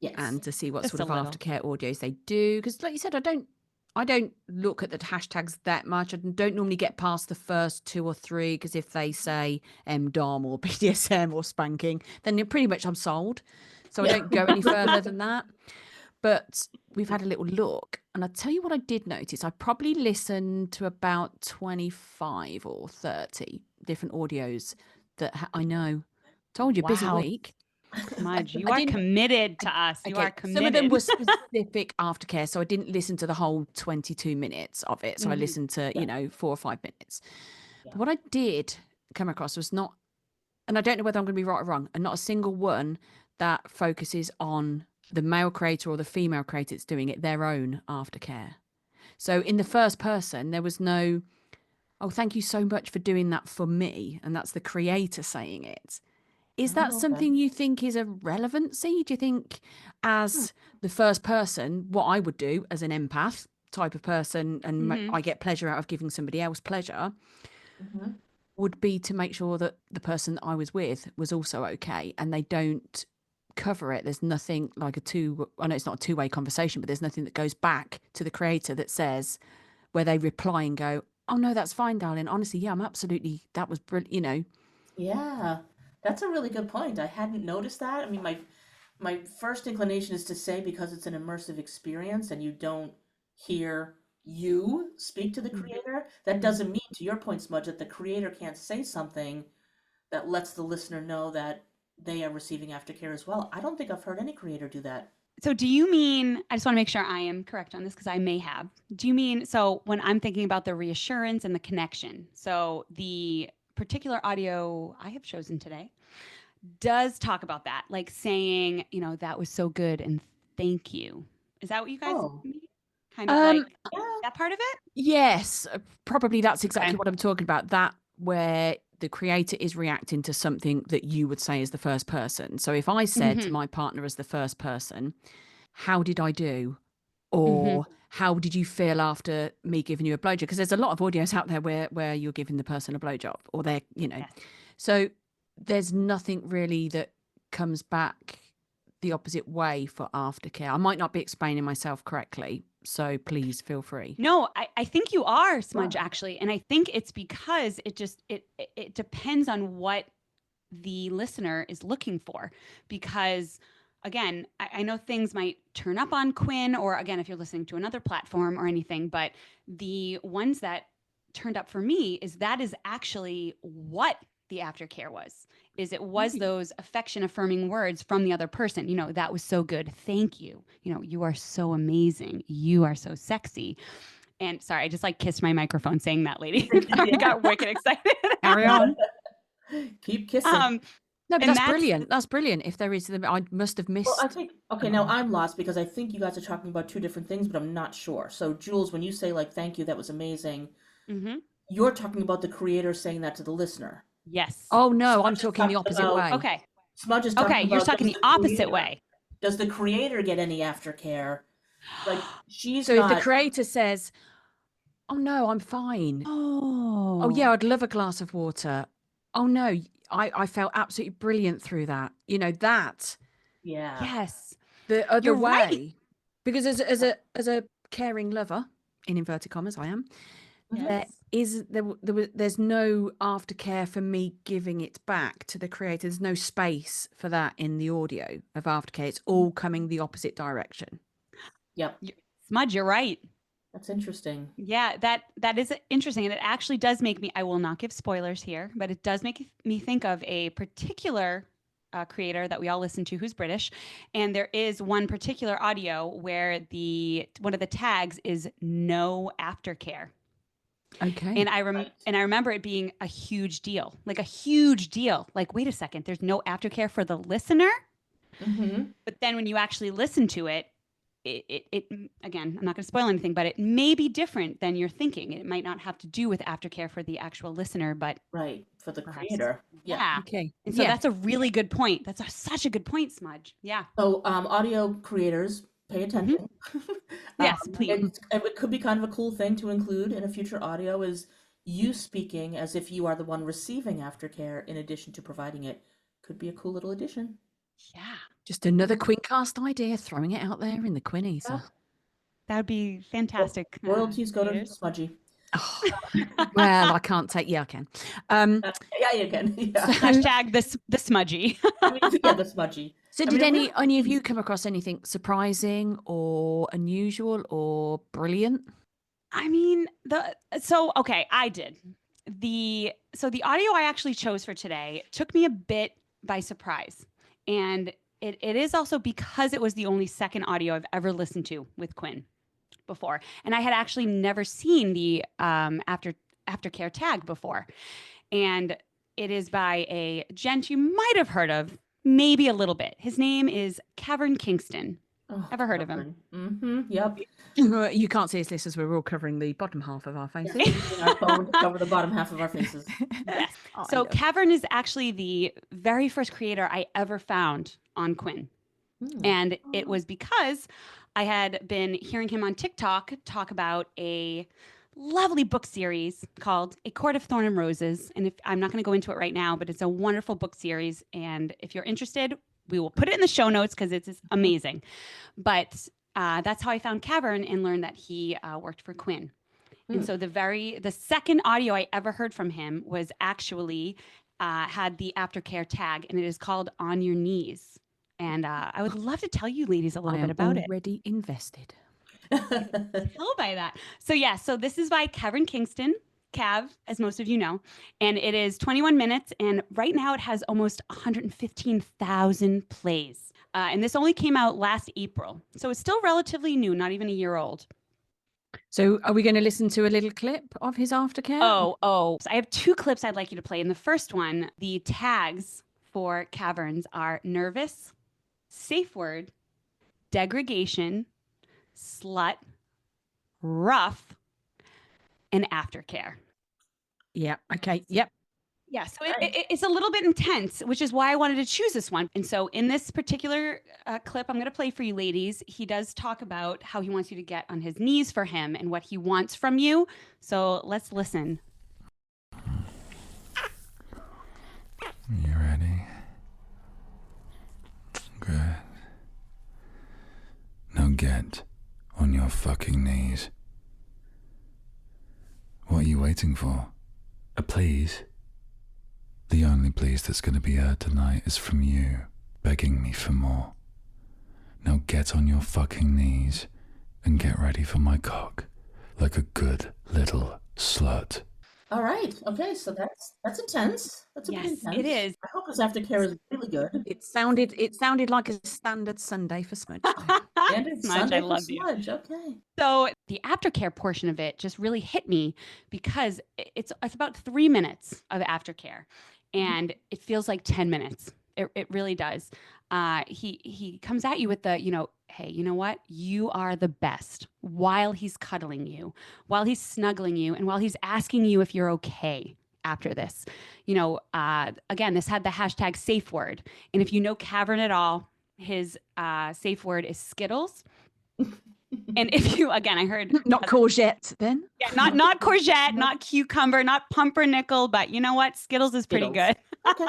Yes. and to see what Just sort a of little. aftercare audios they do. Because, like you said, I don't look at the hashtags that much. I don't normally get past the first two or three because if they say MDOM or BDSM or spanking, then pretty much I'm sold. So I Yeah. don't go any further than that. But we've had a little look, and I tell you what I did notice. I probably listened to about 25 or 30 different audios that I know. Told you, busy Wow. week. Smudge, you I are didn't. committed to us. You are Okay, some of them committed. were specific aftercare, so I didn't listen to the whole 22 minutes of it. So I Mhm. listened to, Yeah. 4 or 5 minutes. Yeah. But what I did come across was not, and I don't know whether I'm going to be right or wrong, and not a single one that focuses on the male creator or the female creator that's doing it, their own aftercare. So in the first person, there was no, oh, thank you so much for doing that for me. And that's the creator saying it. Is that Oh, okay. something you think is a relevancy? Do you think, as the first person, what I would do as an empath type of person, and Mhm. I get pleasure out of giving somebody else pleasure, Mhm. would be to make sure that the person I was with was also okay and they don't cover it. There's nothing like I know it's not a two-way conversation, but there's nothing that goes back to the creator that says, where they reply and go, oh no, that's fine, darling. Honestly, yeah, that was brilliant, Yeah, that's a really good point. I hadn't noticed that. I mean, my first inclination is to say because it's an immersive experience and you don't hear you speak to the Mhm. creator, that doesn't mean, to your point, Smudge, that the creator can't say something that lets the listener know that they are receiving aftercare as well. I don't think I've heard any creator do that. So do you mean, I just want to make sure I am correct on this because I may have. Do you mean, so when I'm thinking about the reassurance and the connection, so the particular audio I have chosen today does talk about that, like saying, that was so good and thank you. Is that what you guys Oh, mean? Kind of like yeah. that part of it? Yes, probably that's exactly Okay. what I'm talking about. That where the creator is reacting to something that you would say as the first person. So if I said to Mhm. my partner as the first person, how did I do? Mhm. Or how did you feel after me giving you a blowjob? Because there's a lot of audios out there where you're giving the person a blowjob or they're. Yes. So there's nothing really that comes back the opposite way for aftercare. I might not be explaining myself correctly, so please feel free. No, I think you are, Smudge, Wow. actually. And I think it's because it depends on what the listener is looking for. Because again, I know things might turn up on Quinn, or again, if you're listening to another platform or anything, but the ones that turned up for me is actually what the aftercare was. It was those affection affirming words from the other person. That was so good. Thank you. You are so amazing. You are so sexy. And sorry, I just like kissed my microphone saying that, lady. I Yeah. got wicked excited. Carry on. Keep kissing. No, but And that's that's brilliant. That's brilliant. If there is, I must have Well, I missed. think, okay, now I'm lost because I think you guys are talking about two different things, but I'm not sure. So, Jules, when you say, like, thank you, that was amazing, Mhm. you're talking about the creator saying that to the listener. Yes. Oh no, I'm Smudge is talking the talking opposite about, way. Okay. Smudge is Okay. talking You're about, talking the opposite way. does the creator get any aftercare? Like, she's So if the not, creator says, "Oh no, I'm fine. Oh yeah, Oh. I'd love a glass of water. Oh no, I felt absolutely brilliant through that." That yeah. Yes. the other You're right. way, because as a caring lover, in inverted commas, I am. Mhm. Yes. There's no aftercare for me giving it back to the creator. There's no space for that in the audio of aftercare. It's all coming the opposite direction. Yep. Smudge, you're right. That's interesting. Yeah, that is interesting. And it actually does make me, I will not give spoilers here, but it does make me think of a particular creator that we all listen to who's British. And there is one particular audio where one of the tags is no aftercare. Okay. And I remember it being a huge deal, like a huge deal. Like, wait a second, there's no aftercare for the listener. Mm-hmm. But then when you actually listen to it, it again, I'm not going to spoil anything, but it may be different than you're thinking. It might not have to do with aftercare for the actual listener, but Right. For the perhaps. creator. Yeah. Yeah. Okay. And so Yeah. that's a really good point. That's such a good point, Smudge. Yeah. So, audio creators, pay attention. Yes, please. It could be kind of a cool thing to include in a future audio is you speaking as if you are the one receiving aftercare in addition to providing it. Could be a cool little addition. Yeah. Just another Quincast idea, throwing it out there in the Quinn ether. Yeah. That would be fantastic. Royalties go to creators. Smudgy. Oh, well, I can't take. Yeah, I can. Yeah, you can. Yeah. Hashtag the smudgy. Yeah, the Smudgy. So, I did mean, it really any of is- you come across anything surprising or unusual or brilliant? I mean, okay, I did. The audio I actually chose for today took me a bit by surprise. And it is also because it was the only second audio I've ever listened to with Quinn before. And I had actually never seen the aftercare tag before. And it is by a gent you might have heard of, maybe a little bit. His name is Cavern Kingston. Oh, Ever heard of him? Mm-hmm. Yep. You can't see us listeners, we're all covering the bottom half of our faces. Using our phone to cover the bottom half of our faces. Yes. Oh, I So love- Cavern is actually the very first creator I ever found on Quinn. And it was because I had been hearing him on TikTok talk about a lovely book series called A Court of Thorn and Roses. And I'm not going to go into it right now, but it's a wonderful book series. And if you're interested, we will put it in the show notes because it's amazing. But that's how I found Cavern and learned that he worked for Quinn. And so the second audio I ever heard from him was actually had the Aftercare tag, and it is called On Your Knees. And I would love to tell you ladies a little bit about it. Already invested. Tell by that. So this is by Cavern Kingston, Cav, as most of you know, and it is 21 minutes. And right now it has almost 115,000 plays. And this only came out last April. So it's still relatively new, not even a year old. So are we going to listen to a little clip of his aftercare? So I have two clips I'd like you to play. In the first one, the tags for Caverns are nervous, safe word, degradation, slut, rough, and aftercare. Yeah. Okay. Yep. Yeah, so it's a little bit intense, which is why I wanted to choose this one. And so in this particular clip I'm going to play for you ladies, he does talk about how he wants you to get on his knees for him and what he wants from you. So let's listen. You ready? Good. Now get on your fucking knees. What are you waiting for? A please? The only please that's going to be heard tonight is from you, begging me for more. Now get on your fucking knees and get ready for my cock, like a good little slut. All right. Okay. So that's intense. That's a bit Yes, intense. it is. I hope his aftercare is really good. It sounded like a standard Sunday for Smudge. Standard Smudge, Sunday I for love you. Smudge. Okay. So the aftercare portion of it just really hit me because it's about 3 minutes of aftercare, and it feels like 10 minutes. It really does. He comes at you with the, hey, you know what? You are the best, while he's cuddling you, while he's snuggling you, and while he's asking you if you're okay after this. Again, this had the hashtag safe word. And if you know Cavern at all, his safe word is Skittles. And if you, again, I heard Not courgette then. yeah, not courgette, not cucumber, not pumpernickel, but you know what? Skittles is pretty Skittles. good. Okay.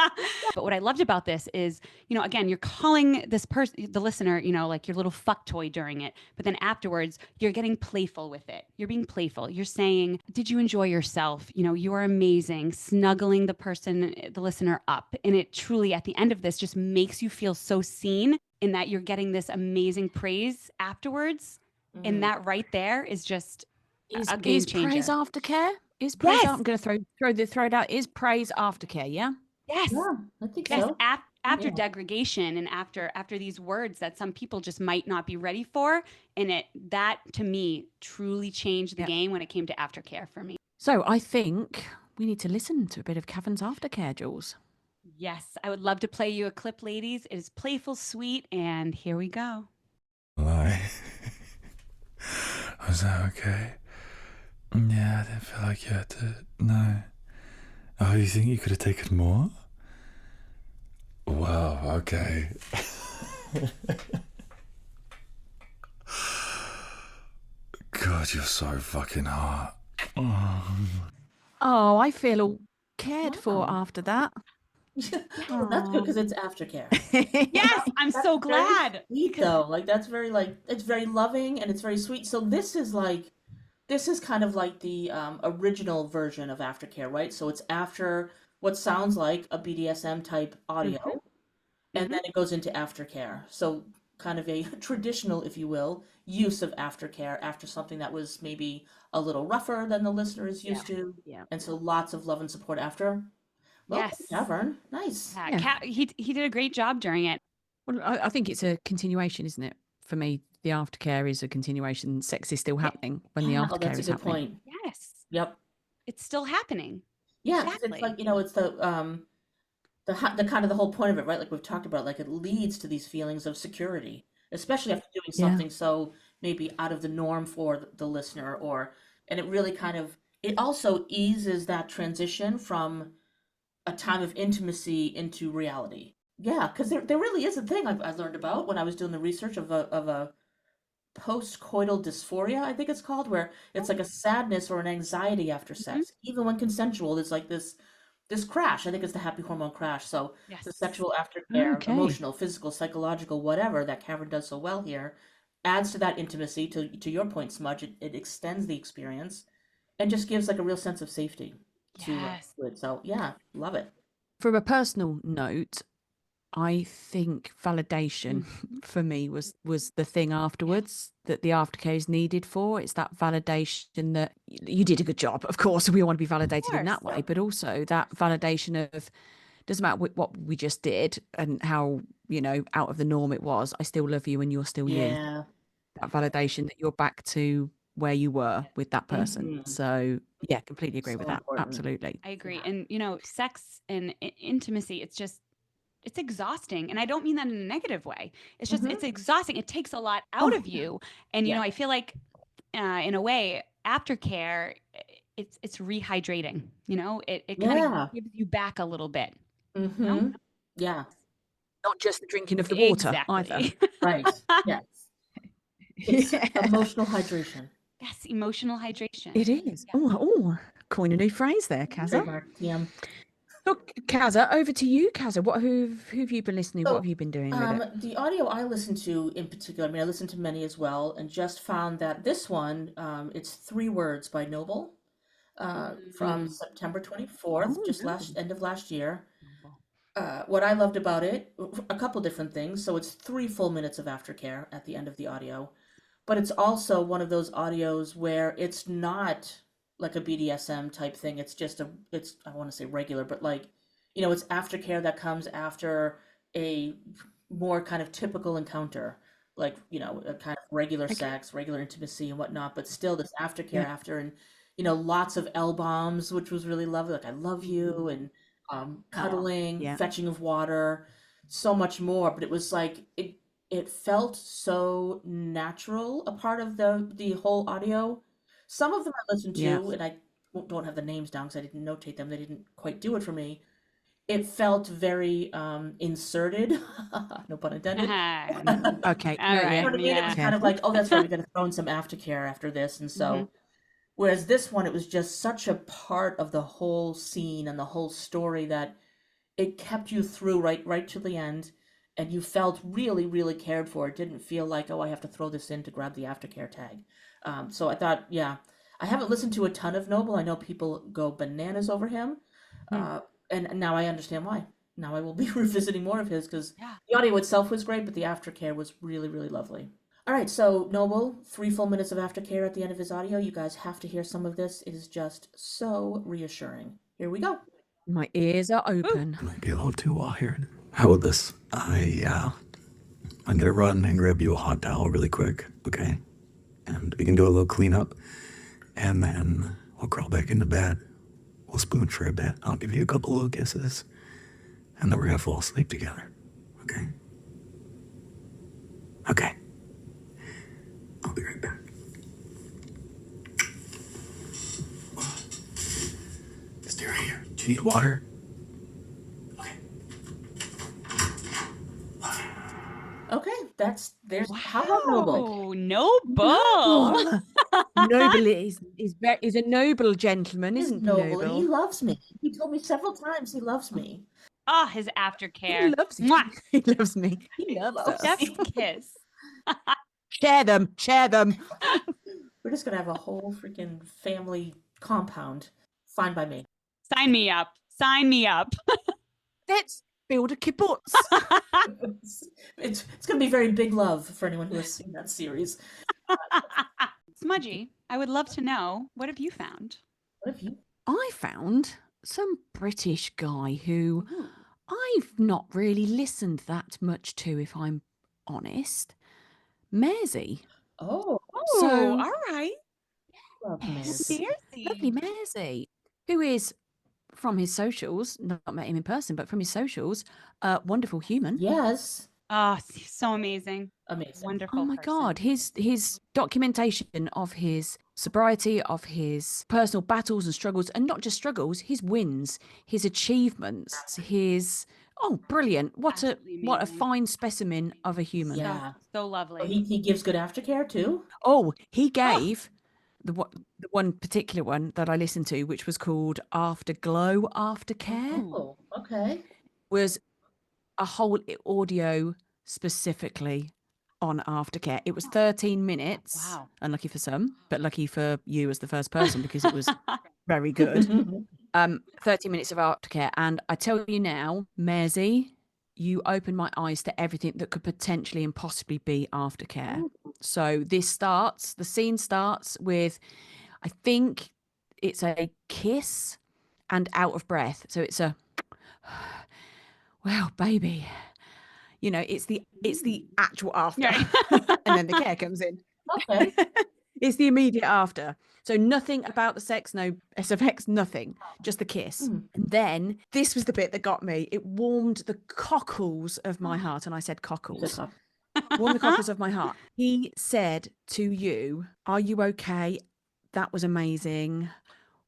But what I loved about this is, again, you're calling this person, the listener, like your little fuck toy during it. But then afterwards, you're getting playful with it. You're being playful. You're saying, did you enjoy yourself? You are amazing. Snuggling the listener up. And it truly, at the end of this, just makes you feel so seen in that you're getting this amazing praise afterwards. And that right there is just a game changer. Praise aftercare? Is praise? Yes. I'm going to throw it out. Is praise aftercare? Yeah. Yes. Yeah, I think Yes. so. After Yeah. degradation and after these words that some people just might not be ready for, and that to me truly changed the game when it came to aftercare for me. So I think we need to listen to a bit of Cavern's aftercare, Jules. Yes, I would love to play you a clip, ladies. It is playful, sweet, and here we go. Lie. Was that okay? Yeah, I didn't feel like you had to. No. Oh, you think you could have taken more? Wow, okay. God, you're so fucking hot. Oh, I feel all cared for Wow. after that. That's good because it's aftercare. Yes, I'm so Very glad. Sweet though, that's very it's very loving and it's very sweet. So this is kind of like the original version of aftercare, right? So it's after what sounds like a BDSM type audio, and then it goes into aftercare. So kind of a traditional, if you will, use of aftercare after something that was maybe a little rougher than the listener is used to. Yeah. And so lots of love and support after. Well, Yes. Cavern, nice. He did a great job during it. Well, I think it's a continuation, isn't it? For me, the aftercare is a continuation. Sex is still happening when the Yeah, oh, aftercare that's a is good happening. point. Yes, Yep. it's still happening. Yeah, because it's Exactly. like, you know, it's the kind of the whole point of it, right? Like we've talked about, like it leads to these feelings of security, especially after doing Yeah. something so maybe out of the norm for the listener, and it really kind of, it also eases that transition from a time of intimacy into reality. Yeah, because there really is a thing I learned about when I was doing the research of a post-coital dysphoria, I think it's called, where it's like a sadness or an anxiety after Mhm. sex, even when consensual. There's like this crash. I think it's the happy hormone crash. So the Yes. sexual aftercare, Okay. emotional, physical, psychological, whatever that Cameron does so well here, adds to that intimacy. To your point, Smudge, it extends the experience and just gives like a real sense of safety Yes. to it. So yeah, love it. From a personal note, I think validation for me was the thing afterwards that the aftercare is needed for. It's that validation that you did a good job. Of course, we want to be validated in that course. way, but also that validation of doesn't matter what we just did and how, you know, out of the norm it was. I still love you and you're still you. Yeah. That validation that you're back to where you were with that person. Mhm. So yeah, completely agree So with that. important. Absolutely. I agree. Yeah. And, you know, sex and intimacy, it's exhausting. And I don't mean that in a negative way. It's just, it's exhausting. It takes a lot out of you. And, you Yeah. know, I feel like in a way, aftercare, it's rehydrating, you know, it kind Yeah. of gives you back a little bit. You know? Mm-hmm. Yeah. Not just the drinking of the water either. Exactly. Right. Yes. It's Yeah. emotional hydration. Yes, emotional hydration. It is. Yeah. Oh, coin a new phrase there, Kaza. Trademark TM. Look, Kaza, over to you, Kaza. Who've you been listening? What So, have you been doing with it? the audio I listened to in particular, I mean, I listened to many as well, and just found that this one, it's 3 words by Noble, from September 24th, Oh, just no. end of last year. What I loved about it, a couple different things. So it's 3 full minutes of aftercare at the end of the audio, but it's also one of those audios where it's not like a BDSM type thing. It's just I want to say regular, but like, you know, it's aftercare that comes after a more kind of typical encounter, like, you know, a kind of regular sex, regular intimacy and whatnot, but still this aftercare Yeah. after, and, you know, lots of L bombs, which was really lovely. Like, I love you, and cuddling, yeah. fetching of water, so much more. But it was like it felt so natural, a part of the whole audio. Some of them I listened Yeah. to, and I don't have the names down because I didn't notate them. They didn't quite do it for me. It felt very inserted, no pun intended. Okay. All Yeah, right. You know what I mean? It was Yeah. kind of like, oh, that's right, we got to throw in some aftercare after this, and so. Whereas this one, it was just such a part of the whole scene and the whole story that it kept you through right to the end, and you felt really, really cared for. It didn't feel like, oh, I have to throw this in to grab the aftercare tag. So I thought, yeah, I haven't listened to a ton of Noble. I know people go bananas over him, and now I understand why. Now I will be revisiting more of his because Yeah. the audio itself was great, but the aftercare was really, really lovely. All right, so Noble, 3 full minutes of aftercare at the end of his audio. You guys have to hear some of this. It is just so reassuring. Here we go. My ears are open. Might be a little too wild here. How about this? I'm gonna run and grab you a hot towel really quick, okay? And we can do a little cleanup, and then we'll crawl back into bed. We'll spoon for a bit. I'll give you a couple little kisses, and then we're gonna fall asleep together, okay? Okay. I'll be right back. Stay right here. Do you need water? Okay, there's how about Noble? Oh, Noble. Noble is a noble gentleman, He's isn't Noble, and he Noble? loves me. He told me several times he loves me. Ah, his He aftercare. loves you. Mwah. He loves me. He loves loves us. me. Chef's kiss. Share them. Share them. We're just gonna have a whole freaking family compound. Fine by me. Sign me up. Sign me up. Let's build a kibbutz. It's gonna be very big love for anyone who has seen that series. Smudgy, I would love to know, what have you found? What have you? I found some British guy who I've not really listened that much to, if I'm honest. Maisie. Oh, So- all right. love Yes. Maisie. Lovely Maisie, who is from his socials, not met him in person, but from his socials, a wonderful human. Yes. Oh, so amazing. Amazing. Wonderful. Oh my person. God, his documentation of his sobriety, of his personal battles and struggles, and not just struggles, his wins, his achievements, his brilliant. What Absolutely a amazing. fine specimen of a human. Yeah. So lovely. Oh, he gives good aftercare too. Oh, he gave the one particular one that I listened to, which was called Afterglow Aftercare, Oh, okay. was a whole audio specifically on aftercare. It was 13 minutes. Wow. Unlucky for some, but lucky for you as the first person because it was very good. 30 minutes of aftercare. And I tell you now, Maisie, you opened my eyes to everything that could potentially and possibly be aftercare. So the scene starts with, I think it's a kiss and out of breath. So it's a, well, baby, it's the actual after. Right. And then the care comes in. Okay. It's the immediate after. So nothing about the sex, no SFX, nothing, just the kiss. Mm. And then this was the bit that got me. It warmed the cockles of my heart. And I said cockles. Warmed the cockles of my heart. He said to you, "Are you okay? That was amazing.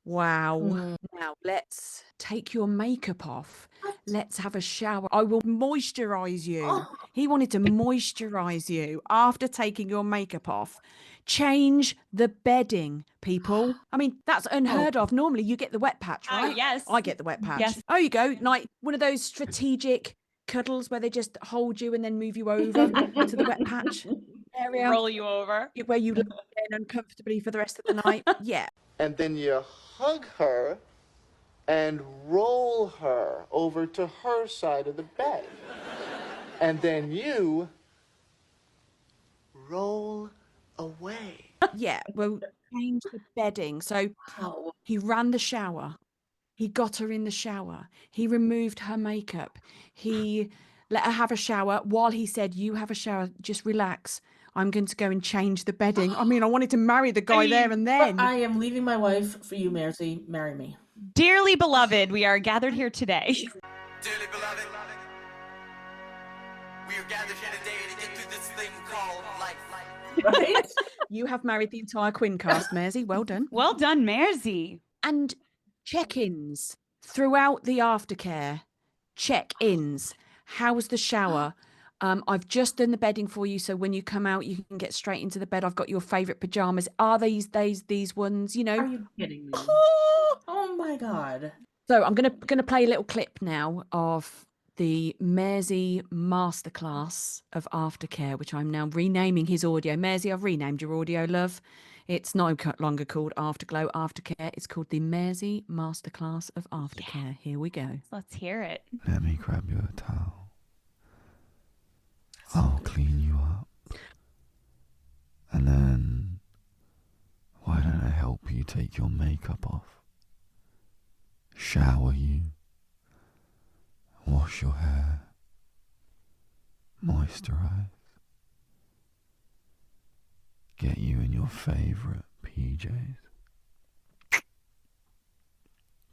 Wow. Now let's take your makeup off. Let's have a shower. I will moisturize you." Oh. He wanted to moisturize you after taking your makeup off. Change the bedding, people. I mean, that's unheard of. Normally you get the wet patch, right? Yes. I get the wet patch. Yes. Oh, you go. Like one of those strategic cuddles where they just hold you and then move you over to the wet patch area Roll you over. where you lie in uncomfortably for the rest of the night. Yeah. And then you hug her and roll her over to her side of the bed. And then you roll away. Yeah, well, change the bedding. So Wow. he ran the shower. He got her in the shower. He removed her makeup. He let her have a shower while he said, "You have a shower, just relax. I'm going to go and change the bedding." I mean, I wanted to marry the guy there and then. But I am leaving my wife for you, Maisie. Marry me. Dearly beloved, we are gathered here today. Dearly beloved, we are gathered here today to get through this thing called life. Right? You have married the entire Quinn cast, Maisie. Well done. Well done, Maisie. And check-ins throughout the aftercare. Check-ins. How's the shower? I've just done the bedding for you, so when you come out, you can get straight into the bed. I've got your favorite pajamas. Are these ones? Are you kidding me? Oh my God. So I'm gonna play a little clip now of the Maisie masterclass of aftercare, which I'm now renaming his audio. Maisie, I've renamed your audio, love. It's no longer called Afterglow Aftercare. It's called the Maisie masterclass of aftercare. Here we go. Let's hear it. Let me grab you a towel. I'll clean you up. And then, why don't I help you take your makeup off? Shower you. Wash your hair. Moisturize. Get you in your favorite PJs.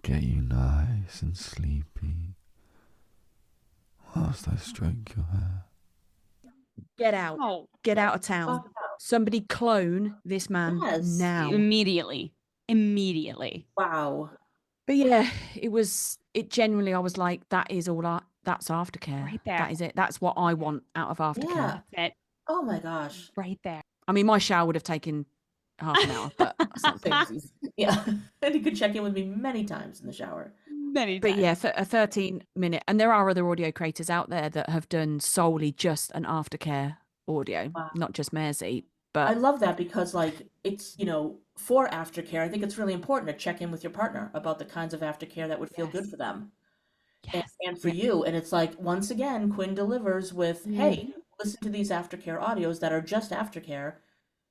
Get you nice and sleepy whilst I stroke your hair. Get out. Oh, Get out of town. Somebody clone this man Yes. now. immediately. Wow. But yeah, it genuinely, I was like, that's aftercare. Right there. That is it. That's what I want out of aftercare. Yeah. That's it. Oh my gosh. Right there. I mean, my shower would have taken half an hour, but that's not Thanks. Yeah. And he could check in with me many times in the shower. Many But times. yeah, for a 13-minute, and there are other audio creators out there that have done solely just an aftercare audio, Wow. not just Maisie. I But love that because, like, it's, for aftercare, I think it's really important to check in with your partner about the kinds of aftercare that would feel good for them Yes. and for you. And it's like, once again, Quinn delivers with, hey, listen to these aftercare audios that are just aftercare.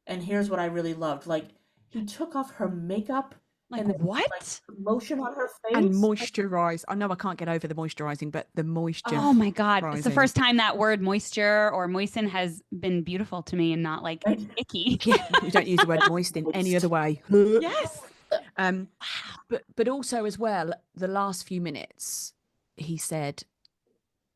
And here's what I really loved. Like, he took off her makeup Like, And then, what? lotion on her face. And moisturize. I know I can't get over the moisturizing, but the moisture. Oh my God. It's the rising. first time that word moisture or moisten has been beautiful to me and not like Right. icky. Yeah, we don't use the word moist in any other way. Yes. But also as well, the last few minutes, he said,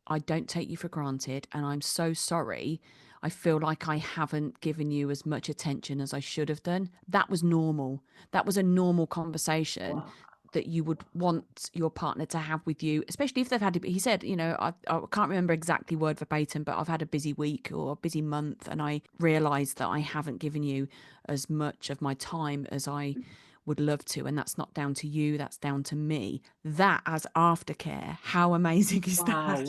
I don't take you for granted, and I'm so sorry. I feel like I haven't given you as much attention as I should have done. That was normal. That was a normal conversation that you would want your partner to have with you, especially if they've had, he said, you know, I can't remember exactly word verbatim, but I've had a busy week or a busy month, and I realised that I haven't given you as much of my time as I would love to, and that's not down to you, that's down to me. That as aftercare, how amazing is Wow. that?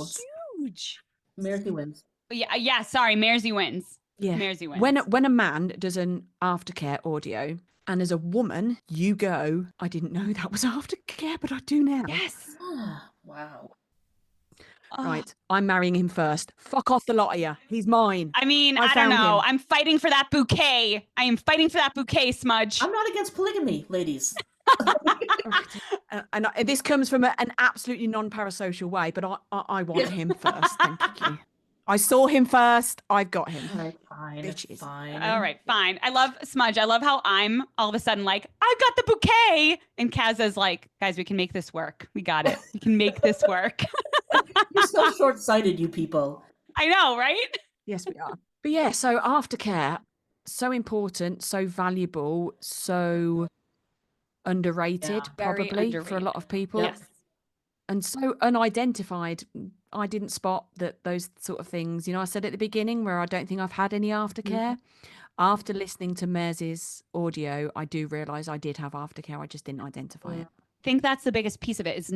Huge. Mersey wins. Yeah. Sorry. Mersey wins. Yeah. Mersey wins. When a man does an aftercare audio, and as a woman, you go, I didn't know that was aftercare, but I do now. Yes. Wow. Right. I'm marrying him first. Fuck off the lot of you. He's mine. I mean, I I don't found know. him. I'm fighting for that bouquet. I am fighting for that bouquet, Smudge. I'm not against polygamy, ladies. And this comes from an absolutely non-parasocial way, but I want him first. Thank you. I saw him first. I've got him. All right, fine. Bitches. Fine. All right, fine. I love Smudge. I love how I'm all of a sudden like, I've got the bouquet. And Kaz's like, guys, we can make this work. We got it. We can make this work. You're so short-sighted, you people. I know, right? Yes, we are. But yeah, so aftercare, so important, so valuable, so underrated, Yeah. Very probably for a lot of people. Yes. And so unidentified. I didn't spot that those sort of things. You know, I said at the beginning where I don't think I've had any aftercare. After listening to Mersey's audio, I do realise I did have aftercare. I just didn't identify it. I think that's the biggest piece of it is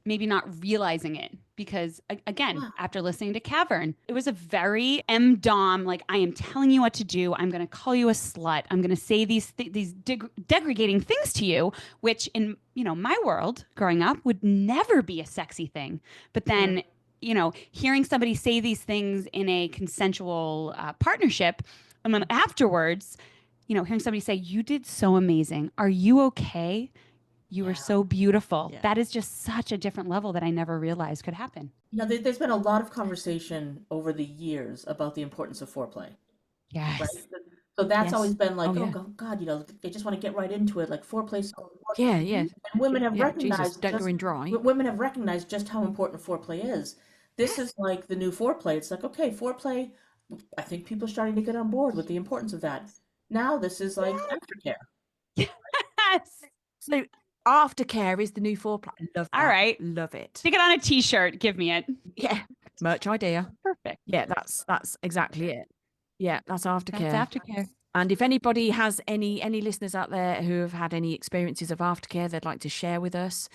maybe not realizing it because again, after listening to Cavern, it was a very M-Dom, like I am telling you what to do. I'm going to call you a slut. I'm going to say these degrading things to you, which in, you know, my world growing up would never be a sexy thing. But then, you know, hearing somebody say these things in a consensual partnership, and then afterwards, you know, hearing somebody say, you did so amazing. Are you okay? You were so beautiful. Yeah. That is just such a different level that I never realized could happen. You know, there's been a lot of conversation over the years about the importance of foreplay. Yes. Right? So that's Yes. always been like, Oh, yeah. God, you know, they just want to get right into it. Like foreplay. So important. Yeah. And women have Yeah, recognized Jesus, don't go in dry. women have recognized just how important foreplay is. This is like the new foreplay. It's like, okay, foreplay. I think people are starting to get on board with the importance of that. Now this is like aftercare. Yes. So aftercare is the new foreplay. Love that. All right. Love it. Stick it on a t-shirt. Give me it. Yeah. Merch idea. Perfect. Yeah, that's exactly it. Yeah, that's aftercare. That's aftercare. And if anybody has any listeners out there who have had any experiences of aftercare they'd like to share with us,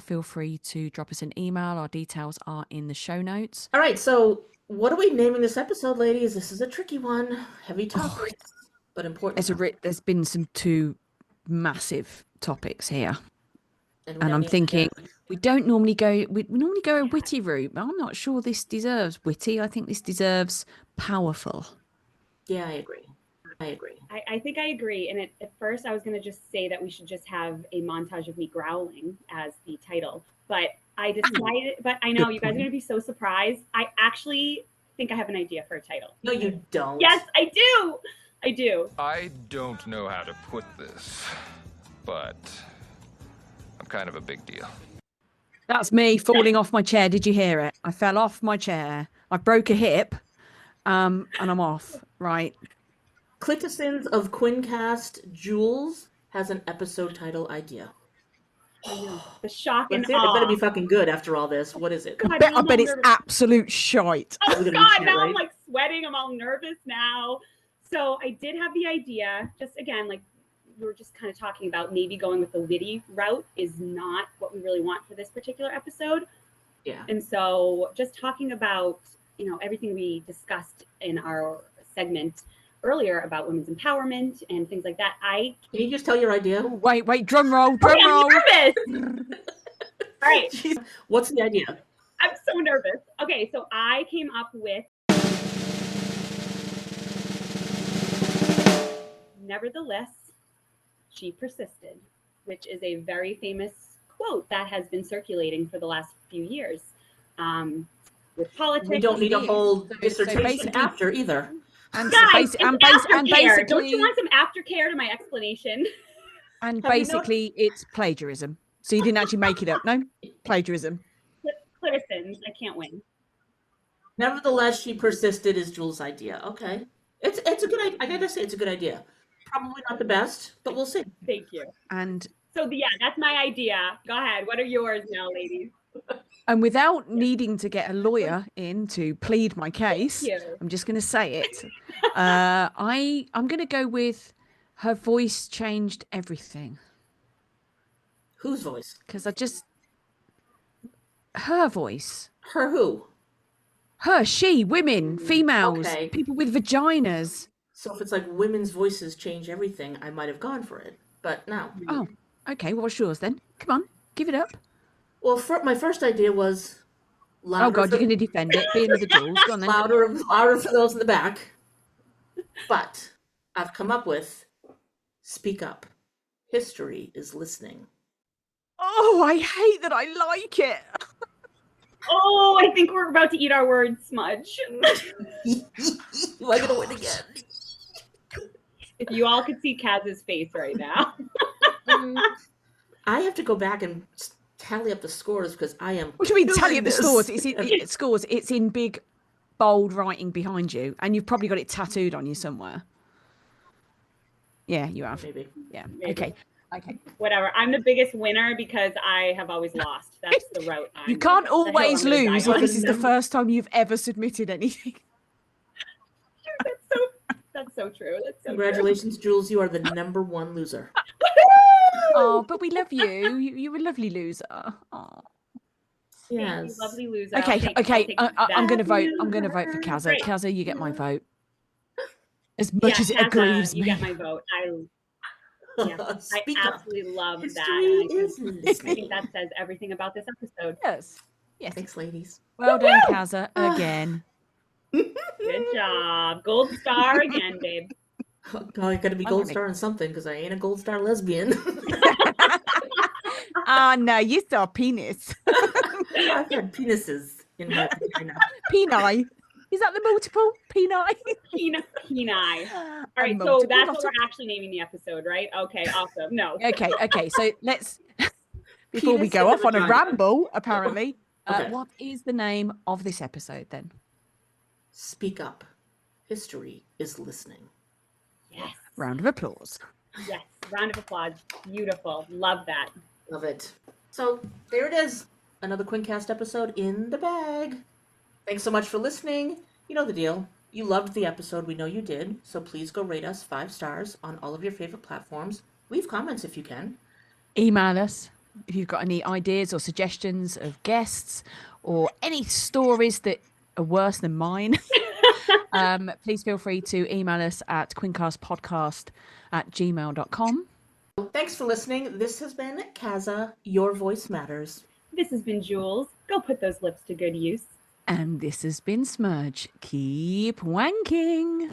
feel free to drop us an email. Our details are in the show notes. All right, so what are we naming this episode, ladies? This is a tricky one. Heavy topics, but important. There's been some two massive topics here. we And don't I'm need to thinking go- we normally go a witty route, but I'm not sure this deserves witty. I think this deserves powerful. Yeah, I agree. I think I agree. And at first I was going to just say that we should just have a montage of me growling as the title. But I decided, but I know Good you guys are point. going to be so surprised. I actually think I have an idea for a title. No, you don't. Yes, I do. I do. I don't know how to put this, but I'm kind of a big deal. That's me falling off my chair. Did you hear it? I fell off my chair. I broke a hip, and I'm off. Right. Clitisons of Quincast, Jules has an episode title idea. The shock and That's it. It awe. better be fucking good after all this. What is it? God, I now I'm bet all it's nervous. absolute shite. Oh We're gonna God, be now right? I'm like sweating. I'm all nervous now. So I did have the idea, just again, like we were just kind of talking about, maybe going with the witty route is not what we really want for this particular episode. Yeah. And so just talking about, you know, everything we discussed in our segment earlier about women's empowerment and things like that. Can you just tell your idea? Wait, drum roll. I'm nervous. All right. Jeez. What's the idea? I'm so nervous. Okay, so I came up with nevertheless, she persisted. which is a very famous quote that has been circulating for the last few years. With politics, We don't need a whole So dissertation basically- after either. And, Guys, and Aftercare. basically, Don't you want some aftercare to my explanation? and Have you basically, it's plagiarism. So you didn't actually make it up, no? Plagiarism. Clitterson, I can't win. Nevertheless, she persisted is Jules' idea. Okay. It's a good idea. I gotta say it's a good idea. Probably not the best, but we'll see. Thank you. And So yeah, that's my idea. Go ahead. What are yours now, ladies? without needing to get a lawyer in to plead my case, you. I'm just going to say it. I'm going to go with her voice changed everything. Whose voice? Because her voice. Her who? Her, she, women, females, Okay. people with vaginas. So if it's like women's voices change everything, I might have gone for it. But no. Oh, okay. What's yours then? Come on, give it up. Well, my first idea was louder. Oh God, for, you're going to defend it. Be another Jules. Go on then. louder for those in the back. But I've come up with speak up. History is listening. Oh, I hate that I like it. Oh, I think we're about to eat our words, Smudge. Am I gonna win again? If you all could see Kaz's face right now. I have to go back and tally up the scores because I am. What do you mean tally killing up the this. scores? Scores. It's in big, bold writing behind you, and you've probably got it tattooed on you somewhere. Yeah, you have. Maybe. Yeah. Maybe. Okay. Whatever. I'm the biggest winner because I have always lost. That's the route. You can't that's the hill I'm always gonna die lose on. if this is the first time you've ever submitted anything. That's so true. That's so Congratulations, Jules. You are the #1 loser. Oh, but we love you. You're a lovely loser. Oh. True. Yes. Thank you, lovely loser. Okay. I'll take I'm that. going to vote. I'm going to vote for Kaza. Great. Kaza, you get my vote. As much as it Kazza, aggrieves you me. get my vote. I Speak up. absolutely love that. History And is I listening. think that says everything about this episode. Yes. Yes. Thanks, ladies. Well done, Kaza, again. Good job. Gold star again, babe. Oh, I gotta be I'm gold gonna- star in something because I ain't a gold star lesbian. Ah, no, you saw penis. I've had penises in my vagina. Peni. Is that the multiple? Peni? Kenai. All right, so multiple, that's not what a- we're actually naming the episode, right? Okay, awesome. No. Okay. So let's, before we Penis go in off the on a vagina. ramble, apparently, Okay. what is the name of this episode then? Speak up. History is listening. Yes. Round of applause. Yes. Round of applause. Beautiful. Love that. Love it. So there it is. Another Quincast episode in the bag. Thanks so much for listening. You know the deal. You loved the episode. We know you did. So please go rate us 5 stars on all of your favorite platforms. Leave comments if you can. Email us if you've got any ideas or suggestions of guests or any stories that are worse than mine. Please feel free to email us at quincastpodcast@gmail.com. Thanks for listening. This has been Kaza. Your voice matters. This has been Jules. Go put those lips to good use. And this has been Smudge. Keep wanking.